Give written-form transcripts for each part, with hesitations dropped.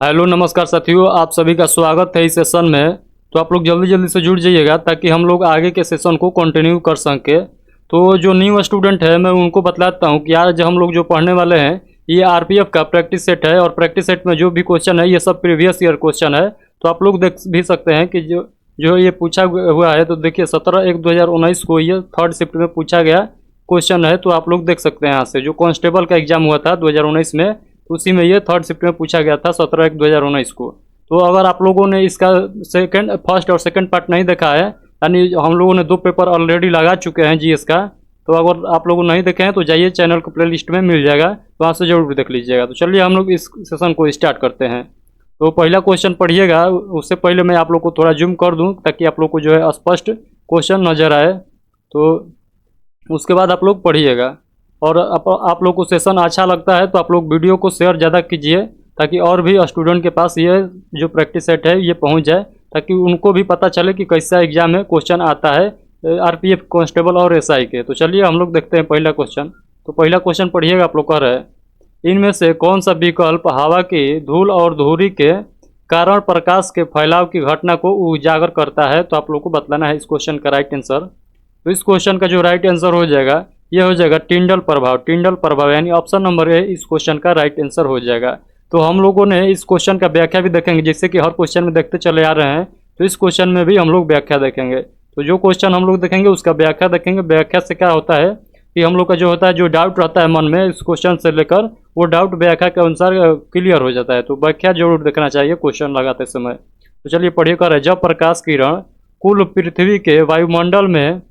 Hello नमस्कार साथियों, आप सभी का स्वागत है इस सेशन में। तो आप लोग जल्दी जल्दी से जुड़ जाइएगा ताकि हम लोग आगे के सेशन को कंटिन्यू कर सकें। तो जो न्यू स्टूडेंट है मैं उनको बतलाता हूं कि आज हम लोग जो पढ़ने वाले हैं ये आरपीएफ का प्रैक्टिस सेट है और प्रैक्टिस सेट में जो भी क्वेश्चन है ये सब प्रीवियस ईयर क्वेश्चन है। तो आप लोग देख भी सकते हैं कि जो जो ये पूछा हुआ है। तो देखिए 17/1/2019 को ये थर्ड शिफ्ट में पूछा गया क्वेश्चन है। तो आप लोग देख सकते हैं यहाँ से जो कांस्टेबल का एग्जाम हुआ था 2019 में, उसी में ये थर्ड शिफ्ट में पूछा गया था 17/1/2019 को। तो अगर आप लोगों ने इसका फर्स्ट और सेकंड पार्ट नहीं देखा है, यानी हम लोगों ने 2 पेपर ऑलरेडी लगा चुके हैं जीएस का, तो अगर आप लोग नहीं देखे हैं तो जाइए चैनल को प्ले लिस्ट में मिल जाएगा, तो वहाँ से जरूर देख लीजिएगा। तो चलिए हम लोग इस सेशन को स्टार्ट करते हैं। तो पहला क्वेश्चन पढ़िएगा, उससे पहले मैं आप लोग को थोड़ा जूम कर दूँ ताकि आप लोग को जो है स्पष्ट क्वेश्चन नज़र आए। तो उसके बाद आप लोग पढ़िएगा। और आप लोग को सेशन अच्छा लगता है तो आप लोग वीडियो को शेयर ज़्यादा कीजिए ताकि और भी स्टूडेंट के पास ये जो प्रैक्टिस सेट है ये पहुंच जाए, ताकि उनको भी पता चले कि कैसा एग्जाम में क्वेश्चन आता है आरपीएफ कांस्टेबल और एसआई के। तो चलिए हम लोग देखते हैं पहला क्वेश्चन। तो पहला क्वेश्चन पढ़िएगा, आप लोग कह रहे हैं इनमें से कौन सा विकल्प हवा की धूल और धुरी के कारण प्रकाश के फैलाव की घटना को उजागर करता है। तो आप लोग को बतलाना है इस क्वेश्चन का राइट आंसर। तो इस क्वेश्चन का जो राइट आंसर हो जाएगा ये हो जाएगा टिंडल प्रभाव। टिंडल प्रभाव यानी ऑप्शन नंबर ए इस क्वेश्चन का राइट आंसर हो जाएगा। तो हम लोगों ने इस क्वेश्चन का व्याख्या भी देखेंगे, जैसे कि हर क्वेश्चन में देखते चले आ रहे हैं, तो इस क्वेश्चन में भी हम लोग व्याख्या देखेंगे। तो जो क्वेश्चन हम लोग देखेंगे उसका व्याख्या देखेंगे। व्याख्या से क्या होता है कि हम लोग का जो होता है जो डाउट रहता है मन में इस क्वेश्चन से लेकर, वो डाउट व्याख्या के अनुसार क्लियर हो जाता है। तो व्याख्या जरूर देखना चाहिए क्वेश्चन लगाते समय। तो चलिए पढ़िए, कर जब प्रकाश किरण कुल पृथ्वी के वायुमंडल में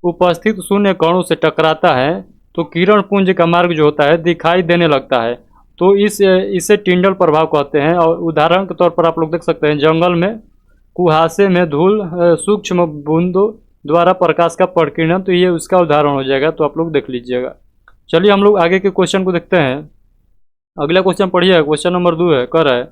उपस्थित शून्य कणों से टकराता है तो किरण पुंज का मार्ग जो होता है दिखाई देने लगता है। तो इसे टिंडल प्रभाव कहते हैं। और उदाहरण के तौर पर आप लोग देख सकते हैं जंगल में कुहासे में धूल सूक्ष्म बूंदों द्वारा प्रकाश का प्रकीर्णन, तो ये उसका उदाहरण हो जाएगा। तो आप लोग देख लीजिएगा। चलिए हम लोग आगे के क्वेश्चन को देखते हैं। अगला क्वेश्चन पढ़िए, क्वेश्चन नंबर 2 है, कह रहा है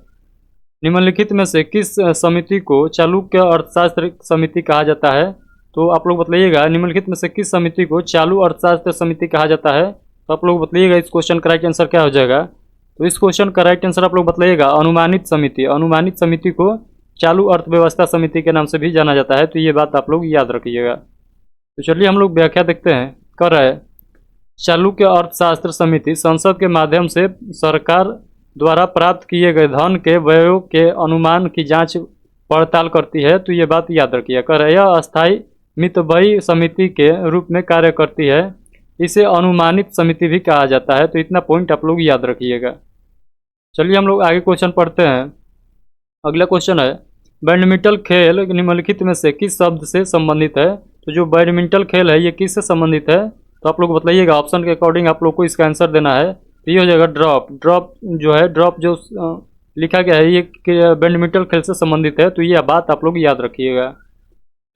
निम्नलिखित में से किस समिति को चालुक्य अर्थशास्त्र समिति कहा जाता है। तो आप लोग बतलाइएगा निम्नलिखित में से किस समिति को चालू अर्थशास्त्र समिति कहा जाता है। तो आप लोग बतलाइएगा इस क्वेश्चन का राइट आंसर क्या हो जाएगा। तो इस क्वेश्चन का राइट आंसर आप लोग बतलाइएगा अनुमानित समिति। अनुमानित समिति को चालू अर्थव्यवस्था समिति के नाम से भी जाना जाता है। तो ये बात आप लोग याद रखिएगा। तो चलिए हम लोग व्याख्या देखते हैं। कर रहा है चालुक्य अर्थशास्त्र समिति संसद के माध्यम से सरकार द्वारा प्राप्त किए गए धन के व्ययों के अनुमान की जाँच पड़ताल करती है। तो ये बात याद रखिए। कर रहा है यह अस्थायी मितव्ययी समिति के रूप में कार्य करती है, इसे अनुमानित समिति भी कहा जाता है। तो इतना पॉइंट आप लोग याद रखिएगा। चलिए हम लोग आगे क्वेश्चन पढ़ते हैं। अगला क्वेश्चन है बैडमिंटन खेल निम्नलिखित में से किस शब्द से संबंधित है। तो जो बैडमिंटन खेल है ये किससे संबंधित है। तो आप लोग बताइएगा, ऑप्शन के अकॉर्डिंग आप लोग को इसका आंसर देना है। तो ये हो जाएगा ड्रॉप। ड्रॉप जो है, ड्रॉप जो लिखा गया है ये बैडमिंटन खेल से संबंधित है। तो ये बात आप लोग याद रखिएगा।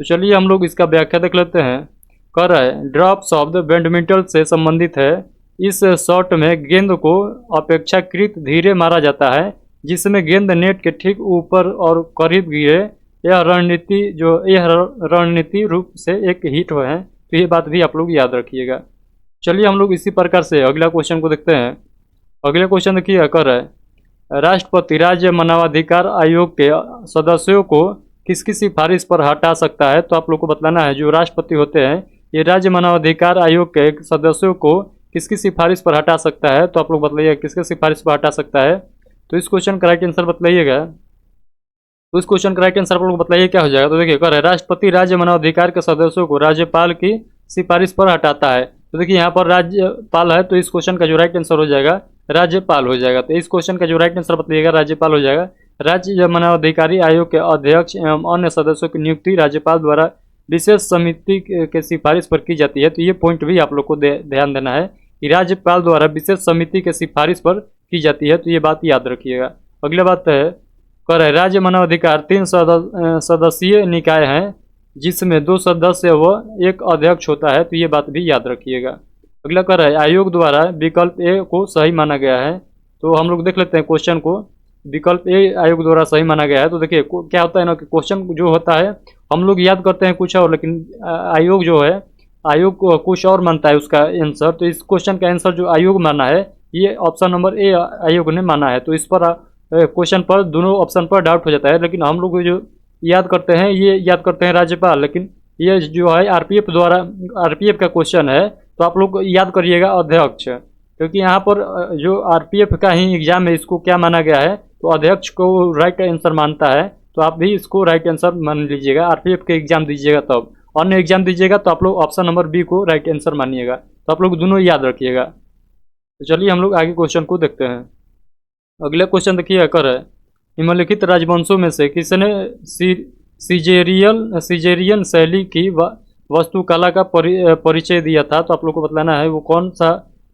तो चलिए हम लोग इसका व्याख्या देख लेते हैं। कह रहा है ड्रॉप शब्द बैडमिंटन से संबंधित है। इस शॉट में गेंद को अपेक्षाकृत धीरे मारा जाता है, जिसमें गेंद नेट के ठीक ऊपर और करीब गिरे। यह रणनीति रूप से एक हिट है। तो ये बात भी आप लोग याद रखिएगा। चलिए हम लोग इसी प्रकार से अगला क्वेश्चन को देखते हैं। अगला क्वेश्चन देखिए, कर रहा है राष्ट्रपति राज्य मानवाधिकार आयोग के सदस्यों को किसकी सिफारिश पर हटा सकता है। तो आप लोग को बतलाना है जो राष्ट्रपति होते हैं ये राज्य मानवाधिकार आयोग के सदस्यों को किसकी सिफारिश पर हटा सकता है। तो आप लोग बतलाइएगा किसके सिफारिश पर हटा सकता है। तो इस क्वेश्चन का राइट आंसर बतलाइएगा। तो इस क्वेश्चन का राइट आंसर आप लोग बताइए क्या हो जाएगा। तो देखिए कर राष्ट्रपति राज्य मानवाधिकार के सदस्यों को राज्यपाल की सिफारिश पर हटाता है। तो देखिए यहाँ पर राज्यपाल है, तो इस क्वेश्चन का जो राइट आंसर हो जाएगा राज्यपाल हो जाएगा। तो इस क्वेश्चन का जो राइट आंसर बताइएगा राज्यपाल हो जाएगा। राज्य मानवाधिकारी आयोग के अध्यक्ष एवं अन्य सदस्यों की नियुक्ति राज्यपाल द्वारा विशेष समिति के सिफारिश पर की जाती है। तो ये पॉइंट भी आप लोग को ध्यान देना है कि राज्यपाल द्वारा विशेष समिति के सिफारिश पर की जाती है। तो ये बात याद रखिएगा। अगला बात है, कर राज्य मानवाधिकार 3 सदस्यीय निकाय हैं, जिसमें 2 सदस्य व 1 अध्यक्ष होता है। तो ये बात भी याद रखिएगा। अगला कर है आयोग द्वारा विकल्प ए को सही माना गया है। तो हम लोग देख लेते हैं क्वेश्चन को। विकल्प ए आयोग द्वारा सही माना गया है। तो देखिए क्या होता है ना कि क्वेश्चन जो होता है हम लोग याद करते हैं कुछ और, लेकिन आयोग जो है आयोग को कुछ और मानता है उसका आंसर। तो इस क्वेश्चन का आंसर जो आयोग माना है ये ऑप्शन नंबर ए आयोग ने माना है। तो इस पर क्वेश्चन पर दोनों ऑप्शन पर डाउट हो जाता है, लेकिन हम लोग जो याद करते हैं ये याद करते हैं राज्यपाल, लेकिन ये जो है आरपीएफ द्वारा आरपीएफ का क्वेश्चन है, तो आप लोग याद करिएगा अध्यक्ष, क्योंकि यहाँ पर जो आरपीएफ का ही एग्जाम है इसको क्या माना गया है, तो अध्यक्ष को राइट आंसर मानता है, तो आप भी इसको राइट आंसर मान लीजिएगा। आरपीएफ के एग्जाम दीजिएगा तब, अन्य एग्जाम दीजिएगा तो आप लोग ऑप्शन नंबर बी को राइट आंसर मानिएगा, तो आप लोग दोनों याद रखिएगा। तो चलिए हम लोग आगे क्वेश्चन को देखते हैं। अगला क्वेश्चन देखिए कर है, निम्नलिखित राजवंशों में से किसने सीजेरियन शैली की वास्तुकला का परिचय दिया था, तो आप लोग को बतलाना है वो कौन सा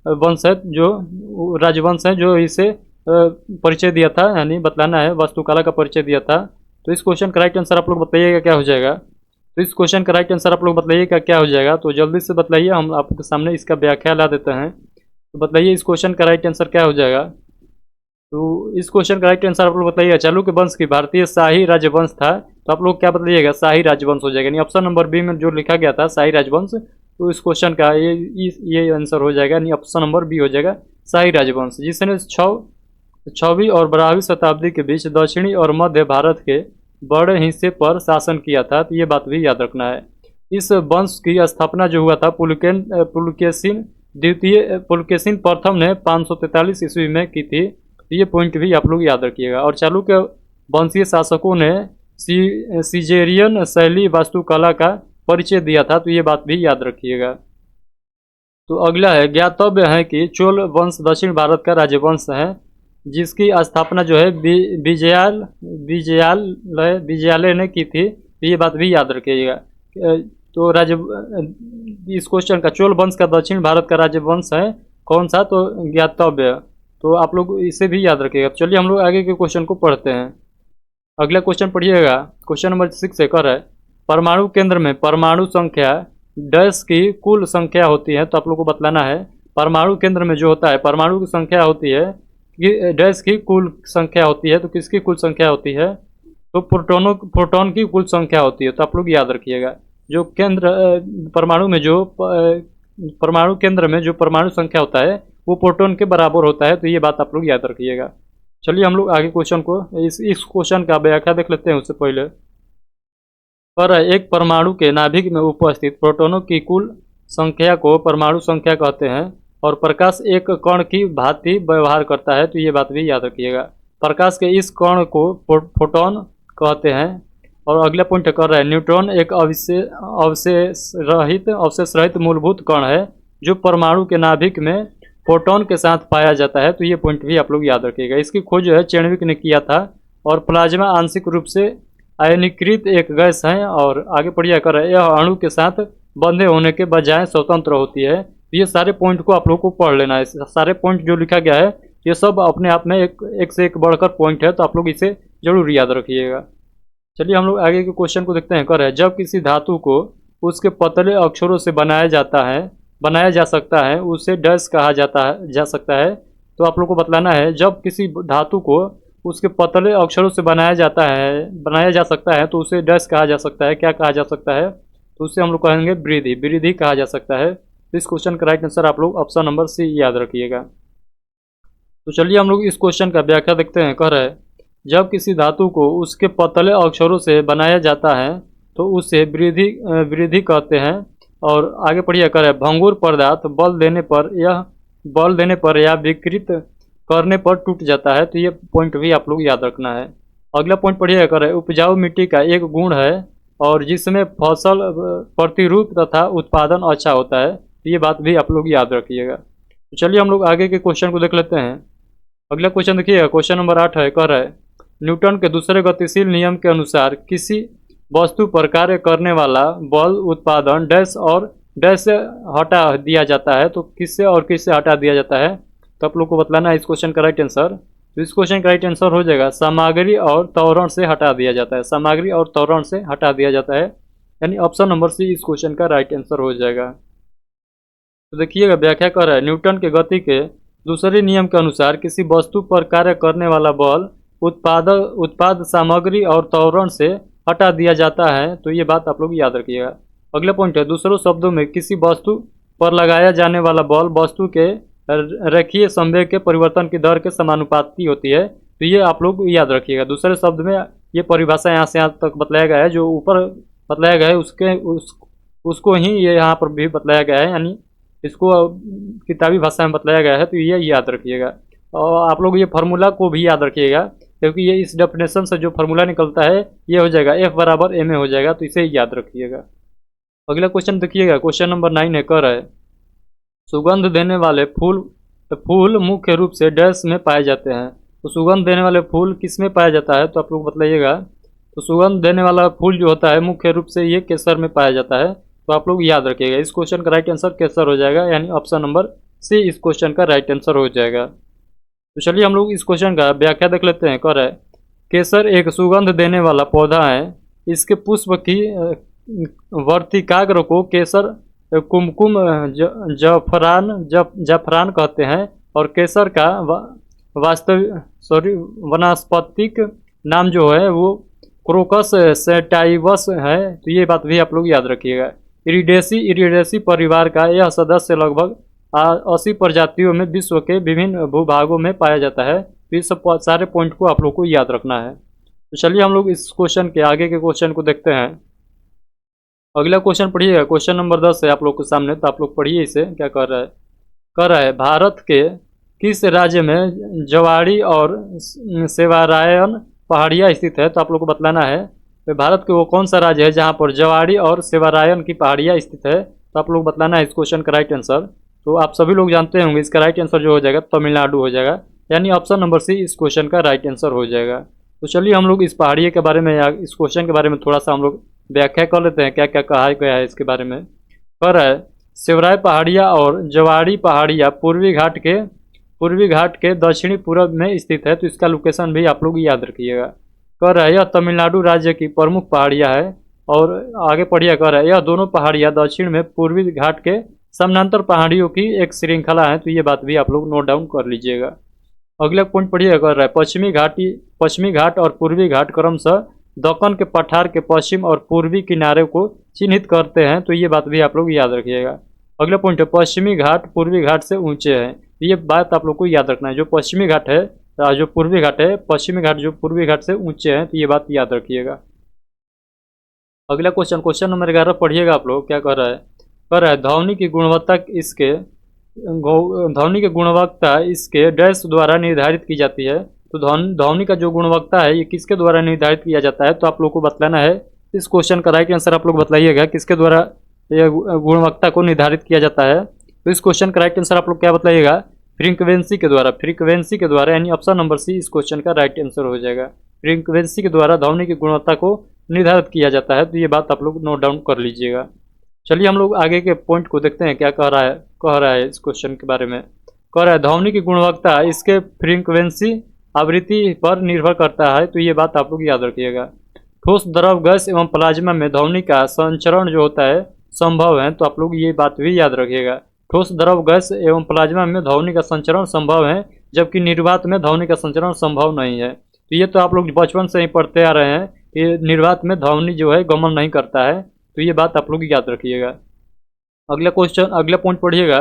वंश है, जो राजवंश है जो इसे परिचय दिया था, यानी बतलाना है वास्तुकला का परिचय दिया था। तो इस क्वेश्चन का राइट आंसर आप लोग बताइएगा क्या हो जाएगा। तो इस क्वेश्चन का राइट आंसर आप लोग बताइएगा क्या हो जाएगा, तो जल्दी से बतलाइए, हम आपके सामने इसका व्याख्या ला देते हैं। तो बताइए इस क्वेश्चन का राइट आंसर क्या हो जाएगा। तो इस क्वेश्चन का राइट आंसर आप लोग बताइएगा चालुक्य वंश की भारतीय शाही राजवंश था, तो आप लोग क्या बताइएगा, शाही राजवंश हो जाएगा, यानी ऑप्शन नंबर बी में जो लिखा गया था शाही राजवंश, तो इस क्वेश्चन का ये आंसर हो जाएगा, यानी ऑप्शन नंबर बी हो जाएगा शाही राजवंश, जिसने 6वीं और 12वीं शताब्दी के बीच दक्षिणी और मध्य भारत के बड़े हिस्से पर शासन किया था, तो ये बात भी याद रखना है। इस वंश की स्थापना जो हुआ था पुलकेशिन प्रथम ने 543 ईस्वी में की थी, तो ये पॉइंट भी आप लोग याद रखिएगा। और चालुक्य वंशीय शासकों ने सीजेरियन शैली वास्तुकला का परिचय दिया था, तो ये बात भी याद रखिएगा। तो अगला है, ज्ञातव्य है कि चोल वंश दक्षिण भारत का राजवंश है, जिसकी स्थापना जो है विजयालय ने की थी, तो ये बात भी याद रखिएगा। तो इस क्वेश्चन का चोल वंश का दक्षिण भारत का राजवंश है कौन सा, तो ज्ञातव्य, तो आप लोग इसे भी याद रखिएगा। चलिए हम लोग आगे के क्वेश्चन को पढ़ते हैं। अगला क्वेश्चन पढ़िएगा, क्वेश्चन नंबर 6 कर है, परमाणु केंद्र में परमाणु संख्या डैश की कुल संख्या होती है, तो आप लोग को बतलाना है परमाणु केंद्र में जो होता है परमाणु की संख्या होती है डैश की कुल संख्या होती है, तो किसकी कुल संख्या होती है, तो प्रोटॉन की कुल संख्या होती है, तो आप लोग याद रखिएगा। जो केंद्र परमाणु केंद्र में जो परमाणु संख्या होता है वो प्रोटॉन के बराबर होता है, तो ये बात आप लोग याद रखिएगा। चलिए हम लोग आगे क्वेश्चन को इस क्वेश्चन का व्याख्या देख लेते हैं। उससे पहले पर एक परमाणु के नाभिक में उपस्थित प्रोटॉनों की कुल संख्या को परमाणु संख्या कहते हैं, और प्रकाश एक कण की भांति व्यवहार करता है, तो ये बात भी याद रखिएगा। प्रकाश के इस कण को फोटॉन कहते हैं। और अगला पॉइंट कर रहा है, न्यूट्रॉन एक अवशेष रहित मूलभूत कण है जो परमाणु के नाभिक में फोटॉन के साथ पाया जाता है, तो ये पॉइंट भी आप लोग याद रखिएगा। इसकी खोज जो है चेनविक ने किया था। और प्लाज्मा आंशिक रूप से आयनीकृत एक गैस है, और आगे पढ़िया कर रहा है, यह अणु के साथ बंधे होने के बजाय स्वतंत्र होती है। ये सारे पॉइंट को आप लोग को पढ़ लेना है। सारे पॉइंट जो लिखा गया है ये सब अपने आप में एक से एक बढ़कर पॉइंट है, तो आप लोग इसे जरूर याद रखिएगा। चलिए हम लोग आगे के क्वेश्चन को देखते हैं। कर है, जब किसी धातु को उसके पतले अक्षरों से बनाया जा सकता है उसे डैश कहा जा सकता है। तो आप लोग को बतलाना है, जब किसी धातु को उसके पतले अक्षरों से बनाया जा सकता है तो उसे डैश कहा जा सकता है। क्या कहा जा सकता है, तो उसे हम लोग कहेंगे वृद्धि कहा जा सकता है। तो इस क्वेश्चन का राइट आंसर आप लोग ऑप्शन नंबर सी याद रखिएगा। तो चलिए हम लोग इस क्वेश्चन का व्याख्या देखते हैं। कह रहा है, जब किसी धातु को उसके पतले अक्षरों से बनाया जाता है तो उसे वृद्धि कहते हैं। और आगे पढ़िए, कर है, भंगुर पदार्थ बल देने पर या विकृत करने पर टूट जाता है। तो ये पॉइंट भी आप लोग याद रखना है। अगला पॉइंट पढ़िए, कर है, उपजाऊ मिट्टी का एक गुण है और जिसमें फसल प्रतिरूप तथा उत्पादन अच्छा होता है। तो ये बात भी आप लोग याद रखिएगा। तो चलिए हम लोग आगे के क्वेश्चन को देख लेते हैं। अगला क्वेश्चन देखिएगा, क्वेश्चन नंबर 8 है। कह रहा है, न्यूटन के दूसरे गतिशील नियम के अनुसार किसी वस्तु पर कार्य करने वाला बल उत्पादन डैश और डैश से हटा दिया जाता है। तो किससे और किससे हटा दिया जाता है, तो आप लोग को बतलाना है इस क्वेश्चन का राइट आंसर। तो इस क्वेश्चन का राइट आंसर हो जाएगा सामग्री और त्वरण से हटा दिया जाता है। सामग्री और त्वरण से हटा दिया जाता है, यानी ऑप्शन नंबर सी इस क्वेश्चन का राइट आंसर हो जाएगा। तो देखिएगा, व्याख्या कर रहा है, न्यूटन के गति के दूसरे नियम के अनुसार किसी वस्तु पर कार्य करने वाला बल उत्पाद सामग्री और त्वरण से हटा दिया जाता है। तो ये बात आप लोग याद रखिएगा। अगला पॉइंट है, दूसरों शब्दों में किसी वस्तु पर लगाया जाने वाला बल वस्तु के रेखीय संवेग के परिवर्तन की दर के समानुपाती होती है। तो ये आप लोग याद रखिएगा। दूसरे शब्द में ये परिभाषा यहाँ से यहाँ तक बतलाया गया है, जो ऊपर बतलाया गया है उसको ही ये यहाँ पर भी बतलाया गया है, यानी इसको किताबी भाषा में बतलाया गया है, तो ये याद रखिएगा। और आप लोग ये फार्मूला को भी याद रखिएगा, क्योंकि ये इस डेफिनेशन से जो फार्मूला निकलता है ये हो जाएगा F बराबर ma हो जाएगा, तो इसे याद रखिएगा। अगला क्वेश्चन देखिएगा, क्वेश्चन नंबर 9 है, कह रहा है सुगंध देने वाले फूल मुख्य रूप से डैश में पाए जाते हैं। तो सुगंध देने वाले फूल किस में पाया जाता है, तो आप लोग बतलाइएगा। तो सुगंध देने वाला फूल जो होता है मुख्य रूप से ये केसर में पाया जाता है, तो आप लोग याद रखिएगा। इस क्वेश्चन का राइट आंसर केसर हो जाएगा, यानी ऑप्शन नंबर सी इस क्वेश्चन का राइट आंसर हो जाएगा। तो चलिए हम लोग इस क्वेश्चन का व्याख्या देख लेते हैं। कह रहा है केसर एक सुगंध देने वाला पौधा है, इसके पुष्प की वर्तिकाग्र को केसर कुमकुम जाफरान कहते हैं, और केसर का वनस्पतिक नाम जो है वो क्रोकस सेटाइवस है। तो ये बात भी आप लोग याद रखिएगा। इरिडेसी परिवार का यह सदस्य लगभग 80 प्रजातियों में विश्व के विभिन्न भूभागों में पाया जाता है। तो ये सब सारे पॉइंट को आप लोग को याद रखना है। तो चलिए हम लोग इस क्वेश्चन के आगे के क्वेश्चन को देखते हैं। अगला क्वेश्चन पढ़िएगा, क्वेश्चन नंबर 10 है आप लोग के सामने, तो आप लोग पढ़िए इसे। क्या कर रहा है, कह रहा है भारत के किस राज्य में जवाड़ी और सेवारायन पहाड़ियाँ स्थित है। तो आप लोग को बतलाना है तो भारत के वो कौन सा राज्य है जहाँ पर जवाड़ी और सेवारायन की पहाड़ियाँ स्थित है। तो आप लोग बतलाना है इस क्वेश्चन का राइट आंसर। तो आप सभी लोग जानते होंगे इसका राइट आंसर जो हो जाएगा तमिलनाडु हो जाएगा, यानी ऑप्शन नंबर सी इस क्वेश्चन का राइट आंसर हो जाएगा। तो चलिए हम लोग इस पहाड़ियों के बारे में या इस क्वेश्चन के बारे में थोड़ा सा हम लोग व्याख्या कर लेते हैं, क्या क्या कहा गया है इसके बारे में। कह रहा है सेवराय पहाड़ियाँ और जवाड़ी पहाड़ियाँ पूर्वी घाट के दक्षिणी पूर्व में स्थित है। तो इसका लोकेशन भी आप लोग याद रखिएगा। कह रहा है यह तमिलनाडु राज्य की प्रमुख पहाड़ियाँ है, और आगे पढ़िए। कह रहा है यह दोनों पहाड़ियाँ दक्षिण में पूर्वी घाट के समानांतर पहाड़ियों की एक श्रृंखला है। तो ये बात भी आप लोग नोट डाउन कर लीजिएगा। अगला पॉइंट पढ़िए। कर रहा है पश्चिमी घाट और पूर्वी घाट क्रमशः दक्कन के पठार के पश्चिम और पूर्वी किनारे को चिन्हित करते हैं। तो ये बात भी आप लोग याद रखिएगा। अगला पॉइंट है पश्चिमी घाट पूर्वी घाट से ऊंचे हैं। ये बात आप लोग को याद रखना है, जो पश्चिमी घाट है जो पूर्वी घाट है, पश्चिमी घाट जो पूर्वी घाट से ऊंचे हैं। तो ये बात याद रखिएगा। अगला क्वेश्चन, क्वेश्चन नंबर 11 पढ़िएगा आप लोग। क्या कर रहा है ध्वनि की गुणवत्ता इसके डैश द्वारा निर्धारित की जाती है। तो ध्वनि का जो गुणवत्ता है ये किसके द्वारा निर्धारित किया जाता है। तो आप लोग को बतलाना है इस क्वेश्चन का राइट आंसर। आप लोग बतलाइएगा किसके द्वारा यह गुणवत्ता को निर्धारित किया जाता है। तो इस क्वेश्चन का राइट आंसर आप लोग क्या बतलाइएगा, फ्रीक्वेंसी के द्वारा, यानी ऑप्शन नंबर सी इस क्वेश्चन का राइट आंसर हो जाएगा। फ्रीक्वेंसी के द्वारा ध्वनि की गुणवत्ता को निर्धारित किया जाता है। तो ये बात आप लोग नोट डाउन कर लीजिएगा। चलिए हम लोग आगे के पॉइंट को देखते हैं, क्या कह रहा है इस क्वेश्चन के बारे में। कह रहा है ध्वनि की गुणवत्ता इसके फ्रीक्वेंसी आवृत्ति पर निर्भर करता है। तो ये बात आप लोग याद रखिएगा। ठोस द्रव गैस एवं प्लाज्मा में ध्वनि का संचरण जो होता है संभव है। तो आप लोग ये बात भी याद रखिएगा। ठोस द्रव गैस एवं प्लाज्मा में ध्वनि का संचरण संभव है, जबकि निर्वात में ध्वनि का संचरण संभव नहीं है। तो ये तो आप लोग बचपन से ही पढ़ते आ रहे हैं कि निर्वात में ध्वनि जो है गमन नहीं करता है। तो ये बात आप लोग याद रखिएगा। अगला पॉइंट पढ़िएगा।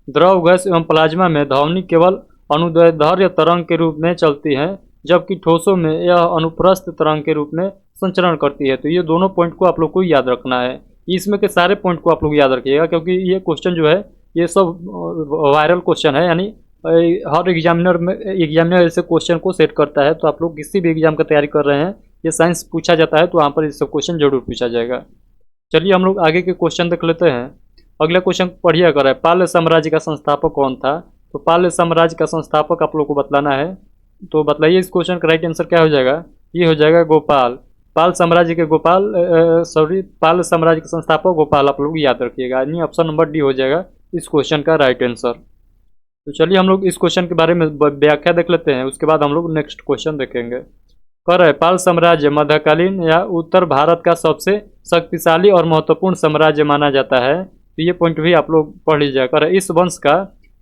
द्रव गैस एवं प्लाज्मा में ध्वनि केवल अनुदैर्ध्य तरंग के रूप में चलती है, जबकि ठोसों में यह अनुप्रस्थ तरंग के रूप में संचरण करती है। तो ये दोनों पॉइंट को आप लोग को याद रखना है। इसमें के सारे पॉइंट को आप लोग याद रखिएगा, क्योंकि ये क्वेश्चन जो है ये सब वायरल क्वेश्चन है, यानी हर एग्जामिनर ऐसे क्वेश्चन को सेट करता है। तो आप लोग किसी भी एग्जाम का तैयारी कर रहे हैं, ये साइंस पूछा जाता है तो वहाँ पर ये सब क्वेश्चन जरूर पूछा जाएगा। चलिए हम लोग आगे के क्वेश्चन देख लेते हैं। अगला क्वेश्चन पढ़िए। कर रहा है पाल साम्राज्य का संस्थापक कौन था। तो पाल साम्राज्य का संस्थापक आप लोग को बतलाना है। तो बतलाइए इस क्वेश्चन का राइट आंसर क्या हो जाएगा। ये हो जाएगा गोपाल। पाल साम्राज्य के पाल साम्राज्य के संस्थापक गोपाल आप लोग याद रखिएगा, यानी ऑप्शन नंबर डी हो जाएगा इस क्वेश्चन का राइट आंसर। तो चलिए हम लोग इस क्वेश्चन के बारे में व्याख्या देख लेते हैं, उसके बाद हम लोग नेक्स्ट क्वेश्चन देखेंगे। कर रहे पाल साम्राज्य मध्यकालीन या उत्तर भारत का सबसे शक्तिशाली और महत्वपूर्ण साम्राज्य माना जाता है। तो ये पॉइंट भी आप लोग पढ़ लीजिएगा। कर इस वंश का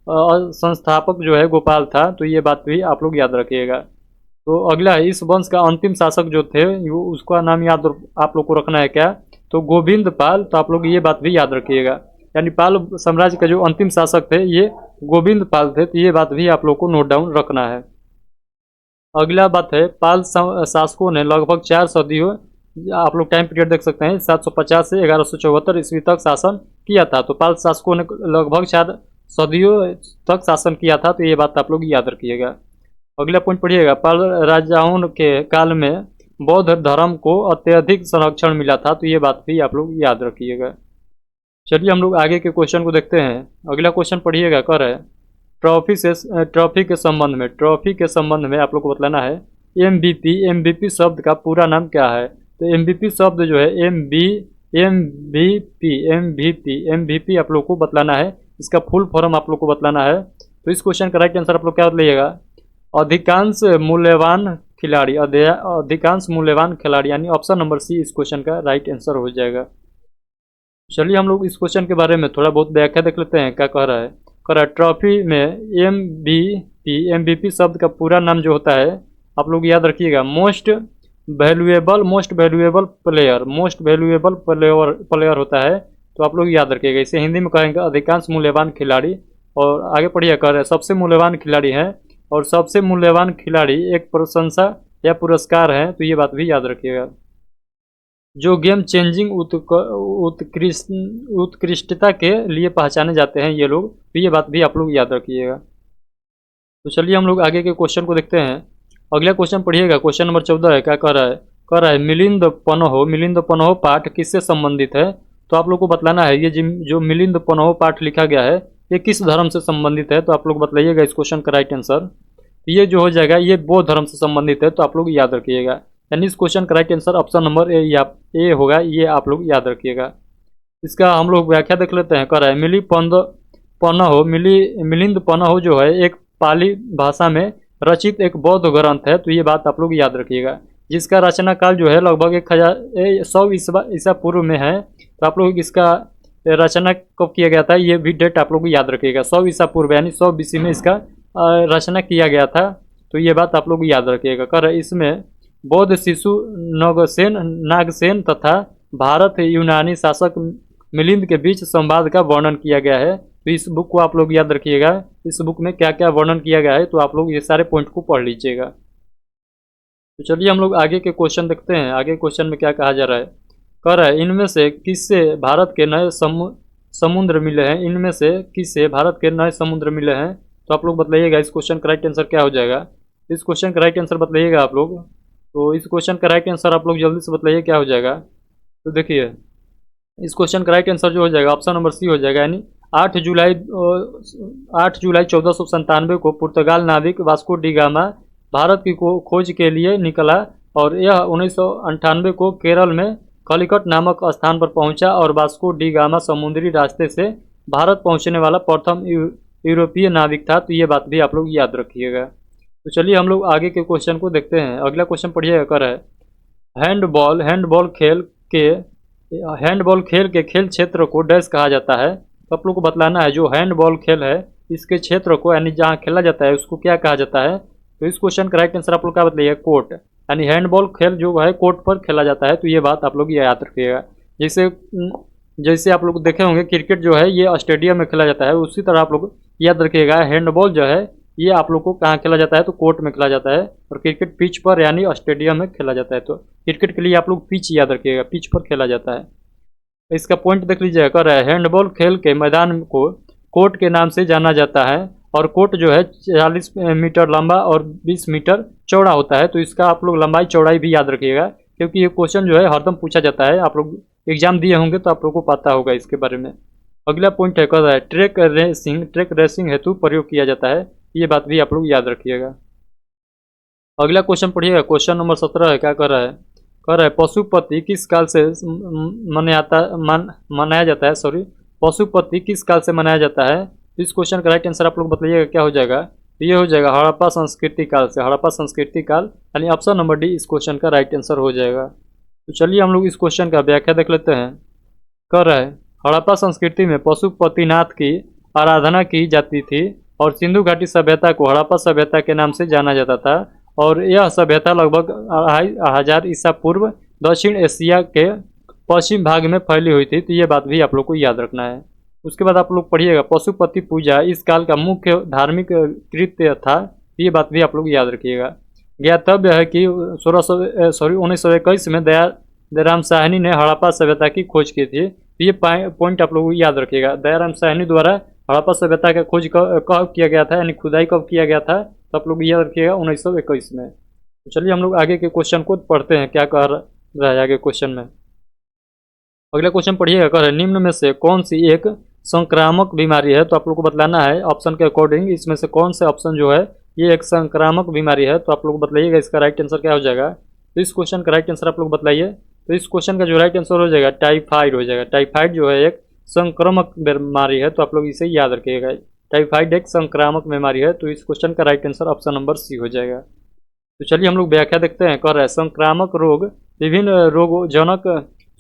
संस्थापक जो है गोपाल था। तो ये बात भी आप लोग याद रखिएगा। तो अगला है इस वंश का अंतिम शासक जो थे वो उसका नाम याद आप लोग को रखना है क्या, तो गोविंद पाल। तो आप लोग ये बात भी याद रखिएगा, यानी पाल साम्राज्य का जो अंतिम शासक थे ये गोविंद पाल थे। तो ये बात भी आप लोग को नोट डाउन रखना है। अगला बात है, पाल शासकों ने लगभग 4 सदियों, आप लोग टाइम पीरियड देख सकते हैं, 750 से 1174 ईस्वी तक शासन किया था। तो पाल शासकों ने लगभग 4 सदियों तक शासन किया था, तो ये बात आप लोग याद रखिएगा। अगला पॉइंट पढ़िएगा, पाल राजाओं के काल में बौद्ध धर्म को अत्यधिक संरक्षण मिला था, तो ये बात भी आप लोग याद रखिएगा। चलिए हम लोग आगे के क्वेश्चन को देखते हैं। अगला क्वेश्चन पढ़िएगा, कर है ट्रॉफी के संबंध में आप लोग को बतलाना है एमवीपी शब्द का पूरा नाम क्या है। तो एमवीपी शब्द जो है एमवीपी आप लोग को बतलाना है, इसका फुल फॉर्म आप लोग को बतलाना है। तो इस क्वेश्चन का राइट आंसर आप लोग क्या बतलाइएगा, अधिकांश मूल्यवान खिलाड़ी यानी ऑप्शन नंबर सी इस क्वेश्चन का राइट आंसर हो जाएगा। चलिए हम लोग इस क्वेश्चन के बारे में थोड़ा बहुत व्याख्या देख लेते हैं, क्या कह रहा है। कह रहा है ट्रॉफी में एमवीपी शब्द का पूरा नाम जो होता है आप लोग याद रखिएगा, मोस्ट वैल्यूएबल प्लेयर होता है। तो आप लोग याद रखिएगा, इसे हिंदी में कहेंगे अधिकांश मूल्यवान खिलाड़ी। और आगे पढ़िए, कह रहे हैं सबसे मूल्यवान खिलाड़ी हैं, और सबसे मूल्यवान खिलाड़ी एक प्रशंसा या पुरस्कार है, तो ये बात भी याद रखिएगा। जो गेम चेंजिंग उत्कृष्टता के लिए पहचाने जाते हैं ये लोग, तो ये बात भी आप लोग याद रखिएगा। तो चलिए हम लोग आगे के क्वेश्चन को देखते हैं। अगला क्वेश्चन पढ़िएगा, क्वेश्चन नंबर 14 है, क्या कह रहा है मिलिंद पनहो पाठ किससे संबंधित है। तो आप लोग को बतलाना है ये जो मिलिंद पनहो पाठ लिखा गया है ये किस धर्म से संबंधित है। तो आप लोग बतलाइएगा इस क्वेश्चन का राइट आंसर। ये जो हो जाएगा ये बौद्ध धर्म से संबंधित है, तो आप लोग याद रखिएगा। यानी इस क्वेश्चन का right answer option number A होगा, ये आप लोग याद रखिएगा। इसका हम लोग व्याख्या देख लेते हैं। कह रहा है मिलिंद पनहो जो है एक पाली भाषा में रचित एक बौद्ध ग्रंथ है, तो ये बात आप लोग याद रखिएगा, जिसका रचना काल जो है लगभग 1100 ईसा पूर्व में है। तो आप लोग इसका रचना कब किया गया था ये भी डेट आप लोग याद रखिएगा, 100 ईसा पूर्व यानी 100 BC में इसका रचना किया गया था, तो ये बात आप लोग याद रखिएगा। कर इसमें बौद्ध शिशु नागसेन तथा भारत यूनानी शासक मिलिंद के बीच संवाद का वर्णन किया गया है। तो इस बुक को आप लोग याद रखिएगा, इस बुक में क्या क्या वर्णन किया गया है, तो आप लोग ये सारे पॉइंट को पढ़ लीजिएगा। तो चलिए हम लोग आगे के क्वेश्चन देखते हैं। आगे क्वेश्चन में क्या कहा जा रहा है, कह रहा है इनमें से किससे भारत के नए समुद्र मिले हैं, इनमें से किससे भारत के नए समुद्र मिले हैं। तो आप लोग बतलाइएगा इस क्वेश्चन का राइट आंसर क्या हो जाएगा। इस क्वेश्चन का राइट आंसर बतलाइएगा आप लोग। तो इस क्वेश्चन का राइट आंसर आप लोग जल्दी से बताइए क्या हो जाएगा। तो देखिए इस क्वेश्चन का राइट आंसर जो हो जाएगा ऑप्शन नंबर सी हो जाएगा, यानी 8 जुलाई 1497 को पुर्तगाल नाविक वास्को डी गामा भारत की खोज के लिए निकला, और यह 1998 को केरल में कलिकट नामक स्थान पर पहुंचा, और वास्को डी गामा समुद्री रास्ते से भारत पहुंचने वाला प्रथम यूरोपीय नाविक था। तो ये बात भी आप लोग याद रखिएगा। तो चलिए हम लोग आगे के क्वेश्चन को देखते हैं। अगला क्वेश्चन पढ़िएगा, कर है हैंडबॉल खेल के खेल क्षेत्र को डैश कहा जाता है। तो आप लोग को बतलाना है जो हैंडबॉल खेल है इसके क्षेत्र को यानी जहाँ खेला जाता है उसको क्या कहा जाता है। तो इस क्वेश्चन का राइट आंसर आप लोग क्या बताइए, कोर्ट, यानी हैंडबॉल खेल जो है कोर्ट पर खेला जाता है। तो ये बात आप लोग याद रखिएगा। जैसे आप लोग देखे होंगे क्रिकेट जो है ये स्टेडियम में खेला जाता है, उसी तरह आप लोग याद रखिएगा हैंडबॉल जो है ये आप लोग को कहाँ खेला जाता है, तो कोर्ट में खेला जाता है, और क्रिकेट पिच पर यानी स्टेडियम में खेला जाता है। तो क्रिकेट के लिए आप लोग पिच याद रखिएगा, पिच पर खेला जाता है। इसका पॉइंट देख लीजिएगा, कह रहा है हैंडबॉल खेल के मैदान को कोर्ट के नाम से जाना जाता है, और कोर्ट जो है 40 मीटर लंबा और 20 मीटर चौड़ा होता है। तो इसका आप लोग लंबाई चौड़ाई भी याद रखिएगा, क्योंकि ये क्वेश्चन जो है हरदम पूछा जाता है, आप लोग एग्जाम दिए होंगे तो आप लोग को पता होगा इसके बारे में। अगला पॉइंट है, कह रहा है ट्रैक रेसिंग हेतु प्रयोग किया जाता है, ये बात भी आप लोग याद रखिएगा। अगला क्वेश्चन पढ़िएगा, क्वेश्चन नंबर 17 है, क्या कर रहा है, कह रहा है पशुपति किस काल से मनाया जाता है, पशुपति किस काल से मनाया जाता है। इस क्वेश्चन का राइट आंसर आप लोग बताइएगा क्या हो जाएगा। तो ये हो जाएगा हड़प्पा संस्कृति काल से, हड़प्पा संस्कृति काल, यानी ऑप्शन नंबर डी इस क्वेश्चन का राइट आंसर हो जाएगा। तो चलिए हम लोग इस क्वेश्चन का व्याख्या देख लेते हैं। कह रहा है हड़प्पा संस्कृति में पशुपतिनाथ की आराधना की जाती थी, और सिंधु घाटी सभ्यता को हड़प्पा सभ्यता के नाम से जाना जाता था, और यह सभ्यता लगभग 2500 ईसा पूर्व दक्षिण एशिया के पश्चिम भाग में फैली हुई थी। तो ये बात भी आप लोग को याद रखना है। उसके बाद आप लोग पढ़िएगा पशुपति पूजा इस काल का मुख्य धार्मिक कृत्य था, ये बात भी आप लोग याद रखिएगा। ज्ञातव्य है कि 1921 में दयाराम साहनी ने हड़प्पा सभ्यता की खोज की थी। तो ये पॉइंट आप लोग याद रखिएगा। दयाराम साहनी द्वारा हड़प्पा सभ्यता का खोज कब किया गया था, यानी खुदाई कब किया गया था, तो आप लोग याद रखिएगा 1921 में। तो चलिए हम लोग आगे के क्वेश्चन को पढ़ते हैं, क्या कह रहा है आगे क्वेश्चन में। अगला क्वेश्चन पढ़िएगा, कह रहे हैं निम्न में से कौन सी एक संक्रामक बीमारी है। तो आप लोग को बतलाना है ऑप्शन के अकॉर्डिंग इसमें से कौन से ऑप्शन जो है ये एक संक्रामक बीमारी है। तो आप लोग बताइएगा इसका राइट आंसर क्या हो जाएगा। तो इस क्वेश्चन का राइट आंसर आप लोग बताइए। तो इस क्वेश्चन का जो राइट आंसर हो जाएगा टाइफाइड हो जाएगा। टाइफाइड जो है एक संक्रामक बीमारी है, तो आप लोग इसे याद रखिएगा। टाइफाइड एक संक्रामक बीमारी है, तो इस क्वेश्चन का right answer option number C हो जाएगा। तो चलिए हम लोग व्याख्या देखते हैं। कह रहा है संक्रामक रोग विभिन्न रोगजनक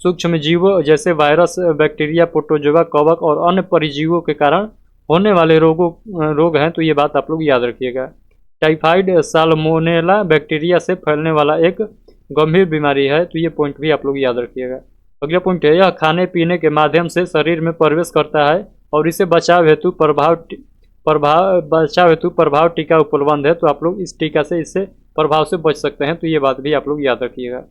सूक्ष्म जीवों जैसे वायरस, बैक्टीरिया, प्रोटोजोआ, कवक और अन्य परिजीवों के कारण होने वाले रोग हैं। तो ये बात आप लोग याद रखिएगा। टाइफाइड साल्मोनेला बैक्टीरिया से फैलने वाला एक गंभीर बीमारी है, तो ये पॉइंट भी आप लोग याद रखिएगा। अगला पॉइंट है यह खाने पीने के माध्यम से शरीर में प्रवेश करता है और इसे बचाव हेतु प्रभाव टीका उपलब्ध है। तो आप लोग इस टीका से इससे प्रभाव से बच सकते हैं, तो ये बात भी आप लोग याद रखिएगा।